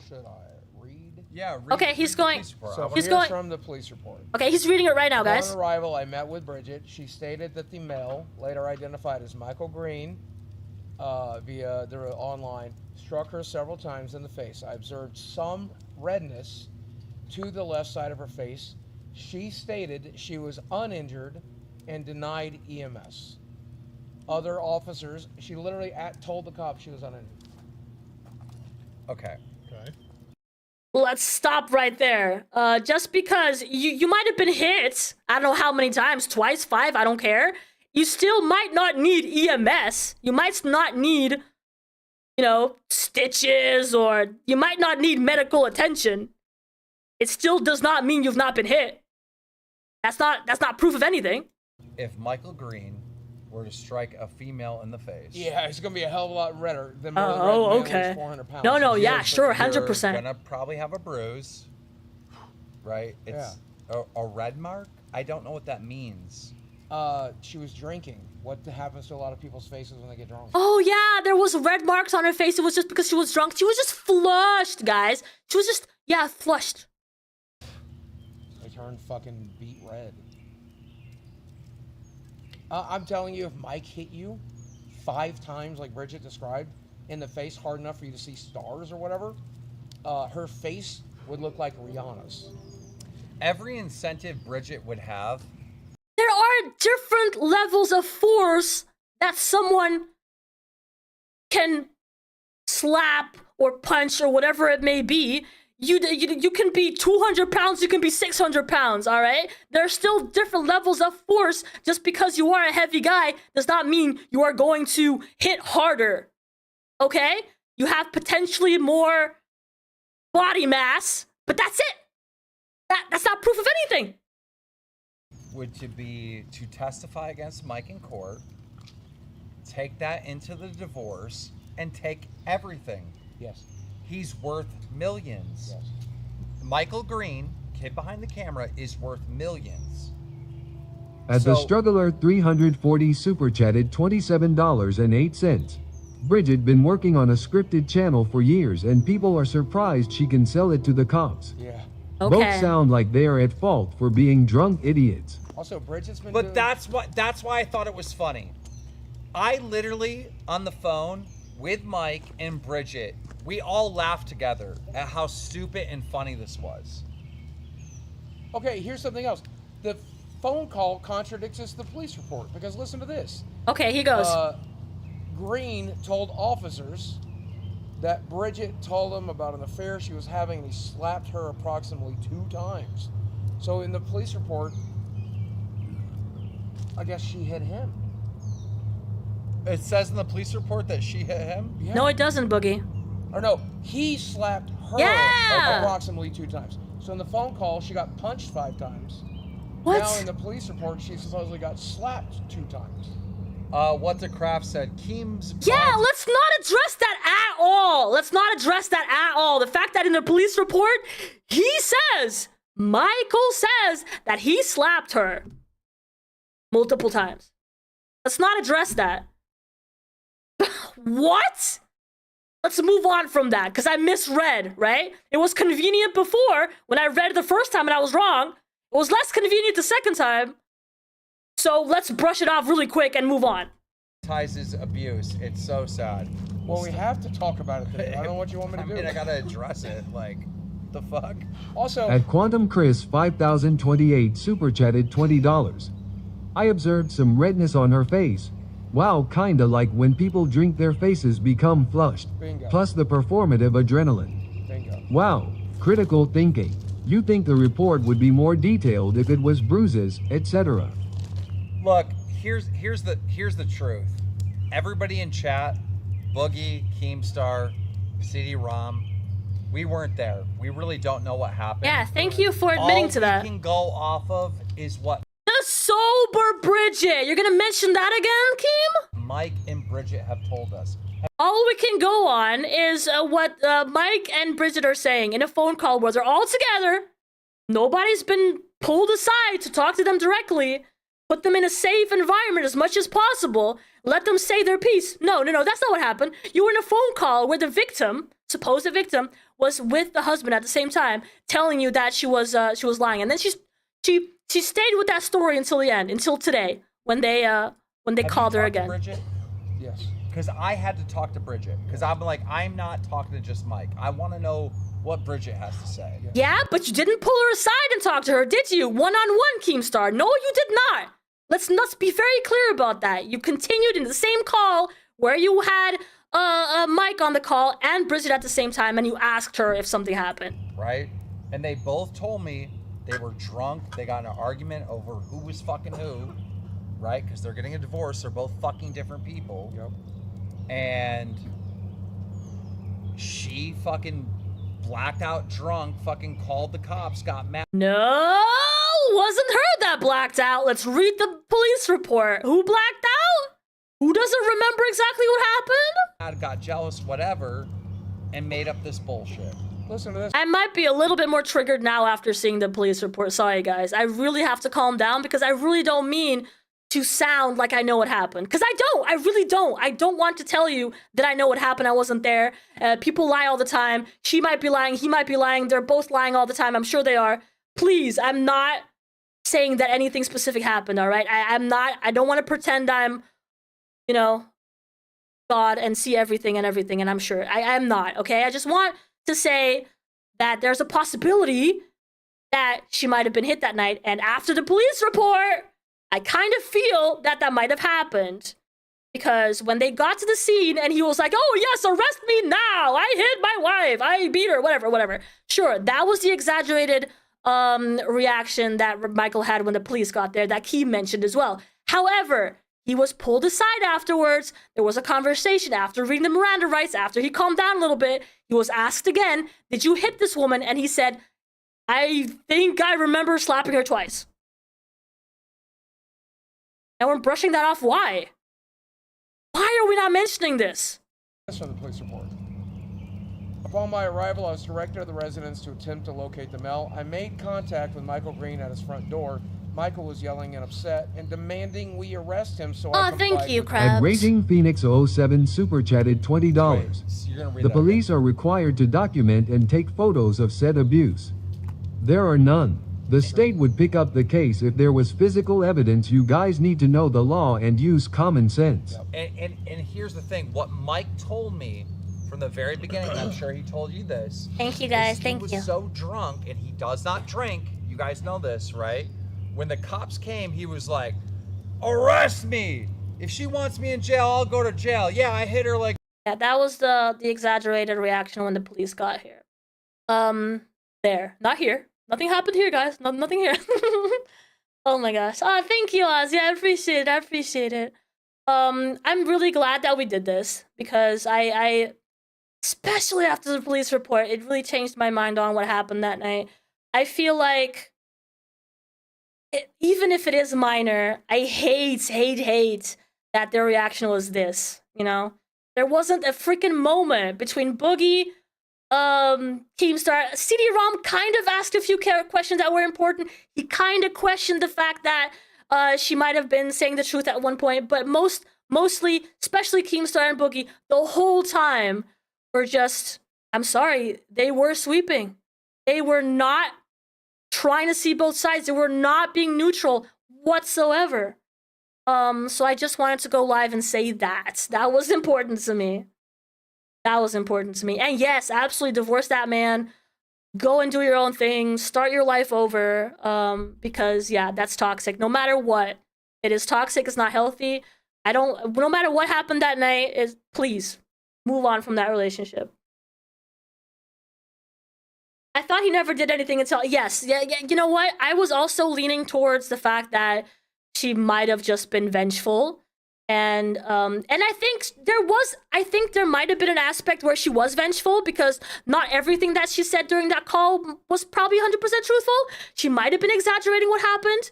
I: Should I read?
E: Yeah, read.
B: Okay, he's going.
I: So
B: he's
I: here's
B: going
I: from the police report.
B: Okay, he's reading it right now, guys.
I: On arrival, I met with Bridget. She stated that the male, later identified as Michael Green, via the online, struck her several times in the face. I observed some redness to the left side of her face. She stated she was uninjured and denied EMS. Other officers, she literally told the cops she was uninjured.
E: Okay.
B: Let's stop right there. Just because you might have been hit, I don't know how many times, twice, 5, I don't care. You still might not need EMS. You might not need, stitches, or you might not need medical attention. It still does not mean you've not been hit. That's not proof of anything.
E: If Michael Green were to strike a female in the face.
I: Yeah, it's gonna be a hell of a lot redder than
B: okay.
I: 400 pounds.
B: No, yeah, sure, 100%.
E: You're gonna probably have a bruise, right? It's a red mark. I don't know what that means.
I: She was drinking. What happens to a lot of people's faces when they get drunk?
B: Oh yeah, there was red marks on her face. It was just because she was drunk. She was just flushed, guys. She was just, flushed.
I: They turned fucking beet red. I'm telling you, if Mike hit you 5 times, like Bridget described, in the face hard enough for you to see stars or whatever, her face would look like Rihanna's.
E: Every incentive Bridget would have.
B: There are different levels of force that someone can slap or punch or whatever it may be. You can be 200 pounds, you can be 600 pounds, all right? There are still different levels of force. Just because you are a heavy guy does not mean you are going to hit harder, okay? You have potentially more body mass, but that's it. That's not proof of anything.
E: Would to testify against Mike in court, take that into the divorce, and take everything.
I: Yes.
E: He's worth millions.
I: Yes.
G: Michael Green, kid behind the camera, is worth millions.
M: As the struggler 340 super chatted $27.08. Bridget been working on a scripted channel for years and people are surprised she can sell it to the cops.
I: Yeah.
B: Okay.
M: Both sound like they are at fault for being drunk idiots.
I: Also, Bridget's been
E: But
I: doing...
E: that's why I thought it was funny. I literally, on the phone with Mike and Bridget, we all laughed together at how stupid and funny this was.
I: Okay, here's something else. The phone call contradicts the police report, because listen to this.
B: Okay, he goes.
I: Green told officers that Bridget told him about an affair she was having, and he slapped her approximately 2 times. So in the police report, I guess she hit him.
E: It says in the police report that she hit him?
I: Yeah.
B: No, it doesn't, Boogie.
I: Or no, he slapped her approximately 2 times. So in the phone call, she got punched 5 times.
B: What?
I: Now in the police report, she supposedly got slapped 2 times.
E: What the craft said, Keem's...
B: Yeah, let's not address that at all. Let's not address that at all. The fact that in the police report, Michael says that he slapped her multiple times. Let's not address that. What? Let's move on from that, because I misread, right? It was convenient before when I read the first time and I was wrong. It was less convenient the second time. So let's brush it off really quick and move on.
E: His abuse. It's so sad.
I: Well, we have to talk about it today. I don't know what you want me to do.
E: I mean, I gotta address it. Like, the fuck?
I: Also,
M: At Quantum Chris 5028 super chatted $20. I observed some redness on her face. Wow, kinda like when people drink their faces become flushed.
I: Bingo.
M: Plus the performative adrenaline.
I: Bingo.
M: Wow, critical thinking. You think the report would be more detailed if it was bruises, etc.
E: Look, here's the truth. Everybody in chat, Boogie, Keemstar, CD-ROM, we weren't there. We really don't know what happened.
B: Yeah, thank you for admitting to that.
E: All we can go off of is what
B: The sober Bridget. You're gonna mention that again, Keem?
E: Mike and Bridget have told us.
B: All we can go on is what Mike and Bridget are saying in a phone call where they're all together. Nobody's been pulled aside to talk to them directly. Put them in a safe environment as much as possible. Let them say their piece. No, that's not what happened. You were in a phone call where the victim, supposed victim, was with the husband at the same time, telling you that she was lying, and then she stayed with that story until the end, until today, when they called her again.
E: Bridget?
I: Yes.
E: Because I had to talk to Bridget. Because I'm like, I'm not talking to just Mike. I want to know what Bridget has to say.
B: Yeah, but you didn't pull her aside and talk to her, did you? One-on-one, Keemstar. No, you did not. Let's be very clear about that. You continued in the same call where you had Mike on the call and Bridget at the same time, and you asked her if something happened.
E: Right? And they both told me they were drunk. They got in an argument over who was fucking who. Right? Because they're getting a divorce. They're both fucking different people.
I: Yep.
E: And she fucking blacked out drunk, fucking called the cops, got mad.
B: No, wasn't her that blacked out. Let's read the police report. Who blacked out? Who doesn't remember exactly what happened?
E: Got jealous, whatever, and made up this bullshit.
I: Listen to this.
B: I might be a little bit more triggered now after seeing the police report. Sorry, guys. I really have to calm down because I really don't mean to sound like I know what happened. Because I don't. I really don't. I don't want to tell you that I know what happened. I wasn't there. People lie all the time. She might be lying. He might be lying. They're both lying all the time. I'm sure they are. Please, I'm not saying that anything specific happened, all right? I don't want to pretend I'm, God and see everything, and I'm sure. I'm not, okay? I just want to say that there's a possibility that she might have been hit that night. And after the police report, I kind of feel that might have happened. Because when they got to the scene and he was like, oh yes, arrest me now. I hit my wife. I beat her, whatever. Sure, that was the exaggerated reaction that Michael had when the police got there that he mentioned as well. However, he was pulled aside afterwards. There was a conversation after reading the Miranda rights, after he calmed down a little bit. He was asked again, did you hit this woman? And he said, I think I remember slapping her twice. And we're brushing that off. Why? Why are we not mentioning this?
I: That's from the police report. Upon my arrival, I was directed to the residence to attempt to locate the male. I made contact with Michael Green at his front door. Michael was yelling and upset and demanding we arrest him, so I complied.
B: Thank you,
M: And
B: Krabs.
M: Raging Phoenix 07 super chatted $20. The police are required to document and take photos of said abuse. There are none. The state would pick up the case if there was physical evidence. You guys need to know the law and use common sense.
E: And here's the thing. What Mike told me from the very beginning, and I'm sure he told you this.
B: Thank you guys.
E: He was so drunk, and he does not drink. You guys know this, right? When the cops came, he was like, "Arrest me! If she wants me in jail, I'll go to jail. Yeah, I hit her like."
B: Yeah, that was the exaggerated reaction when the police got here. There, not here. Nothing happened here, guys. Nothing here. Oh my gosh. Oh, thank you, Oz. Yeah, I appreciate it. I appreciate it. I'm really glad that we did this because I especially after the police report, it really changed my mind on what happened that night. I feel like even if it is minor, I hate that their reaction was this, you know? There wasn't a freaking moment between Boogie, Keemstar. CD-ROM kind of asked a few questions that were important. He kind of questioned the fact that she might have been saying the truth at one point, but mostly, especially Keemstar and Boogie, the whole time were just, I'm sorry, they were sweeping. They were not trying to see both sides. They were not being neutral whatsoever. So I just wanted to go live and say that. That was important to me. That was important to me. And yes, absolutely divorce that man. Go and do your own thing. Start your life over. Because yeah, that's toxic. No matter what. It is toxic. It's not healthy. No matter what happened that night, please move on from that relationship. I thought he never did anything until, yes, yeah, you know what? I was also leaning towards the fact that she might have just been vengeful. And I think there might have been an aspect where she was vengeful because not everything that she said during that call was probably 100% truthful. She might have been exaggerating what happened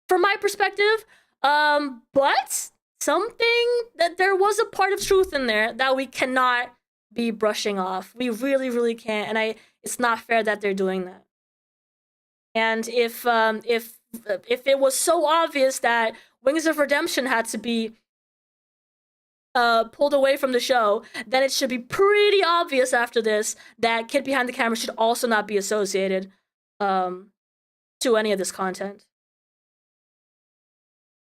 B: from my perspective. But that there was a part of truth in there that we cannot be brushing off. We really, really can't. And it's not fair that they're doing that. And if it was so obvious that Wings of Redemption had to be pulled away from the show, then it should be pretty obvious after this that Kid Behind the Camera should also not be associated to any of this content.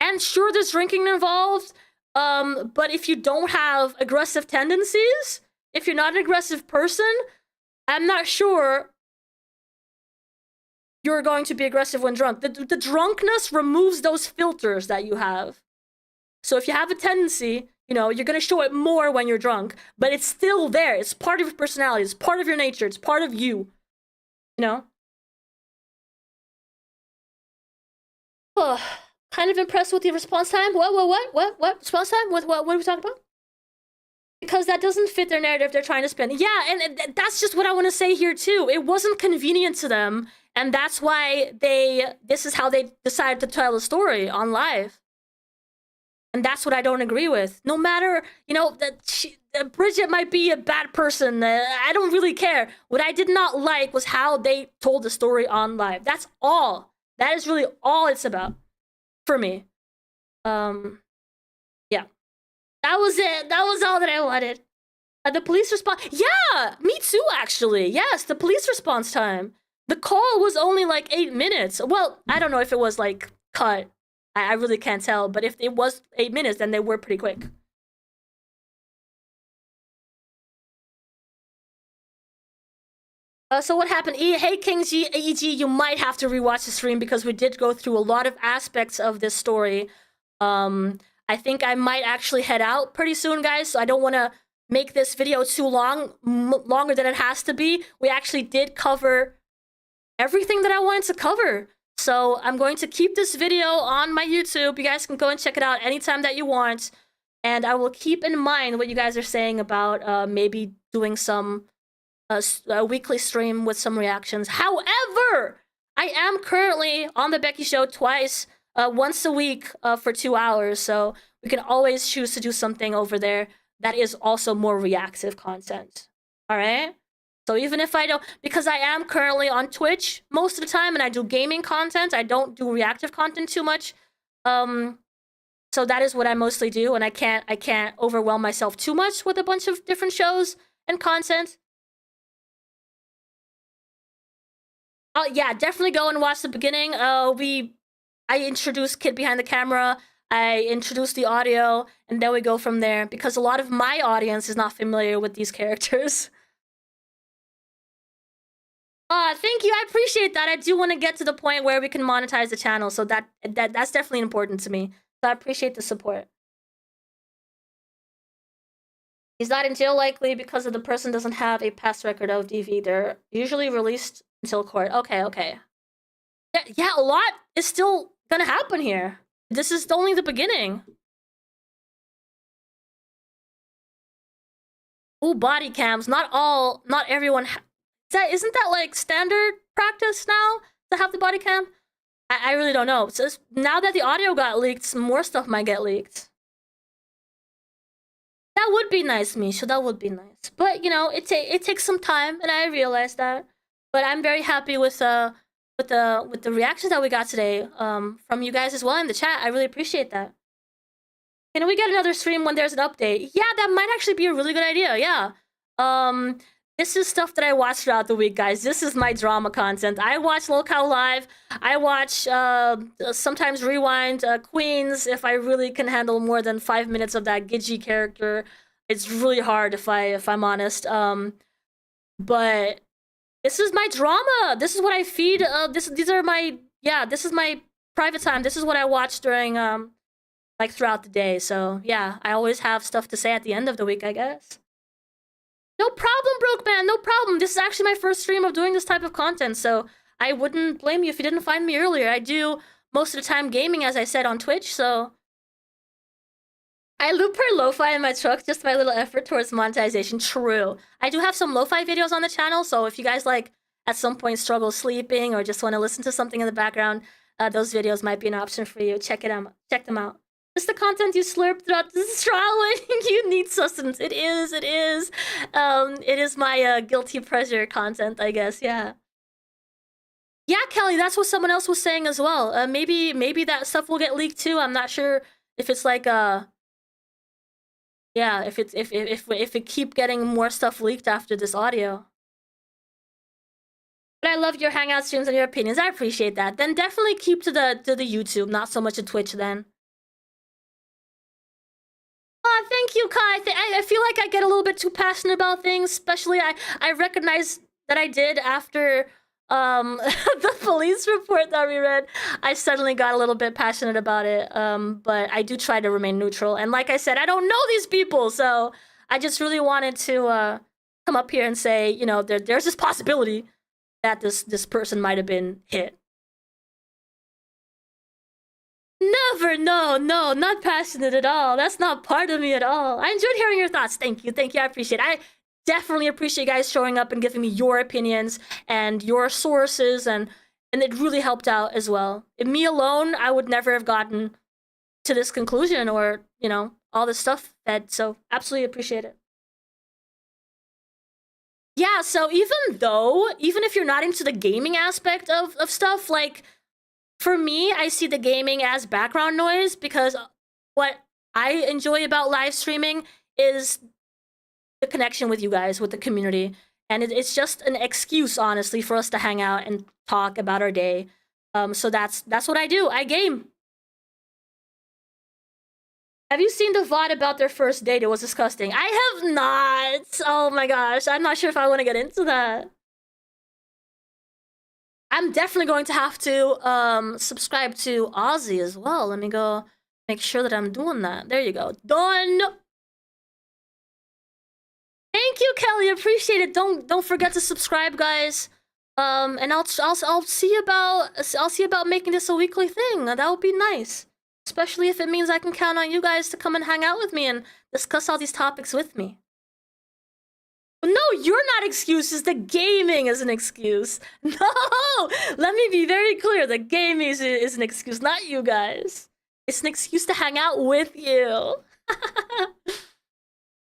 B: And sure, there's drinking involved, but if you don't have aggressive tendencies, if you're not an aggressive person, I'm not sure you're going to be aggressive when drunk. The drunkenness removes those filters that you have. So if you have a tendency, you know, you're going to show it more when you're drunk, but it's still there. It's part of your personality. It's part of your nature. It's part of you. You know? Oh, kind of impressed with the response time. What? Response time? What are we talking about? Because that doesn't fit their narrative they're trying to spin. Yeah, and that's just what I want to say here too. It wasn't convenient to them, and that's why this is how they decided to tell the story on live. And that's what I don't agree with. No matter, you know, Bridget might be a bad person. I don't really care. What I did not like was how they told the story on live. That's all. That is really all it's about for me. Yeah. That was it. That was all that I wanted. The police response. Yeah, me too, actually. Yes, the police response time. The call was only like 8 minutes. Well, I don't know if it was like cut. I really can't tell. But if it was 8 minutes, then they were pretty quick. So what happened? Hey, King G, AEG, you might have to rewatch the stream because we did go through a lot of aspects of this story. I think I might actually head out pretty soon, guys, so I don't want to make this video too long, longer than it has to be. We actually did cover everything that I wanted to cover. So I'm going to keep this video on my YouTube. You guys can go and check it out anytime that you want. And I will keep in mind what you guys are saying about maybe doing some a weekly stream with some reactions. However, I am currently on the Becky Show twice. Once a week for 2 hours, so we can always choose to do something over there that is also more reactive content. All right? So even if I don't, because I am currently on Twitch most of the time and I do gaming content, I don't do reactive content too much. So that is what I mostly do, and I can't overwhelm myself too much with a bunch of different shows and content. Yeah, definitely go and watch the beginning. I introduced Kid Behind the Camera. I introduced the audio, and then we go from there because a lot of my audience is not familiar with these characters. Thank you. I appreciate that. I do want to get to the point where we can monetize the channel, so that's definitely important to me. So I appreciate the support. He's not in jail likely because of the person doesn't have a past record of DV. They're usually released until court. Okay. Yeah, a lot is still gonna happen here. This is only the beginning. Ooh, body cams. Not everyone. Isn't that like standard practice now to have the body cam? I really don't know. So now that the audio got leaked, some more stuff might get leaked. That would be nice, Misha. That would be nice. But you know, it takes some time, and I realize that. But I'm very happy with the reactions that we got today from you guys as well in the chat. I really appreciate that. Can we get another stream when there's an update? Yeah, that might actually be a really good idea. Yeah. This is stuff that I watch throughout the week, guys. This is my drama content. I watch Lolcow live. I watch sometimes rewind Queens if I really can handle more than 5 minutes of that Gidgey character. It's really hard if I'm honest. But this is my drama. This is what I feed. This is my private time. This is what I watch during like throughout the day. So yeah, I always have stuff to say at the end of the week, I guess. No problem, Broke Man, no problem. This is actually my first stream of doing this type of content, so I wouldn't blame you if you didn't find me earlier. I do most of the time gaming, as I said, on Twitch, so... I loop her lo-fi in my truck, just my little effort towards monetization. True. I do have some lo-fi videos on the channel, so if you guys, like, at some point struggle sleeping or just want to listen to something in the background, those videos might be an option for you. Check them out. Just the content you slurp throughout this trial when you need sustenance. It is. It is my guilty pleasure content, I guess. Yeah. Yeah, Kelly, that's what someone else was saying as well. Maybe that stuff will get leaked too. I'm not sure if it's like yeah, if it keep getting more stuff leaked after this audio. But I love your hangout streams and your opinions. I appreciate that. Then definitely keep to the YouTube, not so much to Twitch then. Thank you, Kai. I feel like I get a little bit too passionate about things, especially I recognize that I did after the police report that we read. I suddenly got a little bit passionate about it, but I do try to remain neutral. And like I said, I don't know these people, so I just really wanted to come up here and say, you know, there's this possibility that this person might have been hit. Never, no, not passionate at all. That's not part of me at all. I enjoyed hearing your thoughts. Thank you, I appreciate it. I definitely appreciate you guys showing up and giving me your opinions and your sources, and it really helped out as well. If me alone, I would never have gotten to this conclusion or, you know, all this stuff. So absolutely appreciate it. Yeah, so even if you're not into the gaming aspect of stuff, like, for me, I see the gaming as background noise because what I enjoy about live streaming is the connection with you guys, with the community. And it's just an excuse, honestly, for us to hang out and talk about our day. So that's what I do. I game. Have you seen the VOD about their first date? It was disgusting. I have not. Oh my gosh. I'm not sure if I want to get into that. I'm definitely going to have to subscribe to Ozzy as well. Let me go make sure that I'm doing that. There you go. Done. Thank you, Kelly. Appreciate it. Don't forget to subscribe, guys. And I'll see about making this a weekly thing. That would be nice, especially if it means I can count on you guys to come and hang out with me and discuss all these topics with me. No, you're not excuses. The gaming is an excuse. No, let me be very clear. The gaming is an excuse, not you guys. It's an excuse to hang out with you.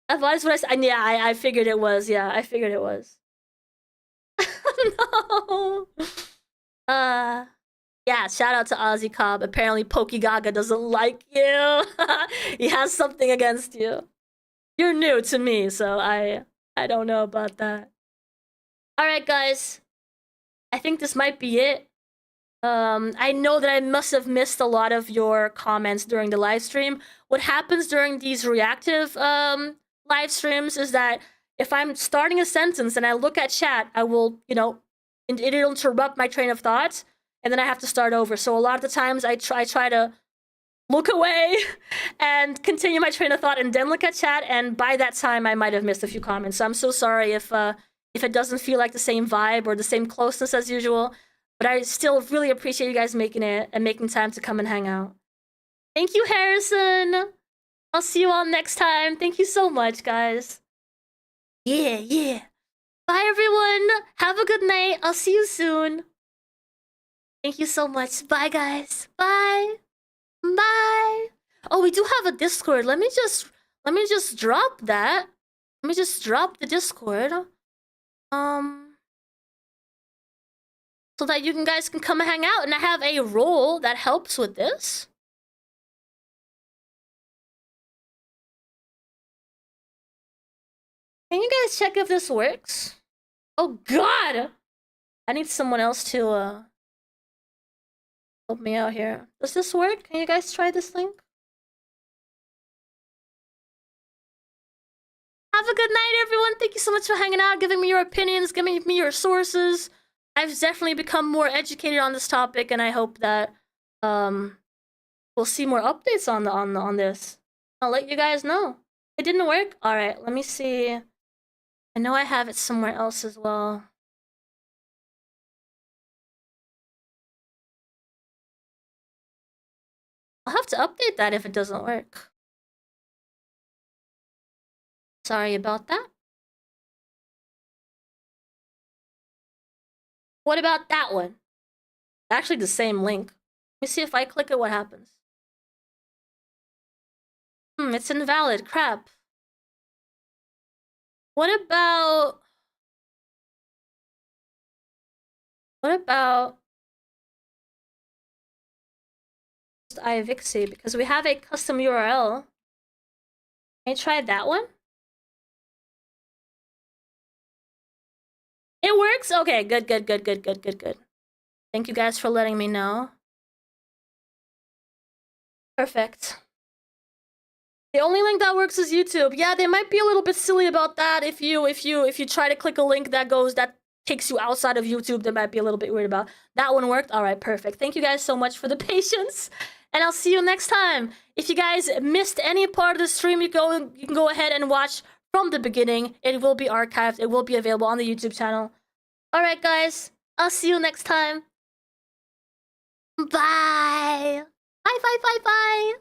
B: That's what I said. Yeah, I figured it was. Yeah, I figured it was. No. Yeah, shout out to Ozzy Cobb. Apparently Pokegaga doesn't like you. He has something against you. You're new to me, so I don't know about that. Alright, guys. I think this might be it. I know that I must have missed a lot of your comments during the live stream. What happens during these reactive live streams is that if I'm starting a sentence and I look at chat, I will, you know, it'll interrupt my train of thought, and then I have to start over. So a lot of the times I try to look away and continue my train of thought and then look at chat, and by that time I might have missed a few comments. So I'm so sorry if it doesn't feel like the same vibe or the same closeness as usual, but I still really appreciate you guys making it and making time to come and hang out. Thank you, Harrison. I'll see you all next time. Thank you so much, guys. Yeah. Bye, everyone. Have a good night. I'll see you soon. Thank you so much. Bye, guys. Bye. Bye. Oh, we do have a Discord. Let me just drop that. Let me just drop the Discord. So that you guys can come and hang out, and I have a role that helps with this. Can you guys check if this works? Oh God! I need someone else to help me out here. Does this work? Can you guys try this link? Have a good night, everyone. Thank you so much for hanging out, giving me your opinions, giving me your sources. I've definitely become more educated on this topic, and I hope that we'll see more updates on this. I'll let you guys know. It didn't work? All right, let me see. I know I have it somewhere else as well. I'll have to update that if it doesn't work. Sorry about that. What about that one? Actually, the same link. Let me see if I click it, what happens. It's invalid. Crap. What about iVixey? Because we have a custom URL. Can you try that one? It works? Okay, good. Thank you guys for letting me know. Perfect. The only link that works is YouTube. Yeah, they might be a little bit silly about that. If you try to click a link that takes you outside of YouTube, they might be a little bit weird about. That one worked. All right, perfect. Thank you guys so much for the patience, and I'll see you next time. If you guys missed any part of the stream, you can go ahead and watch from the beginning. It will be archived. It will be available on the YouTube channel. All right, guys. I'll see you next time. Bye. Bye.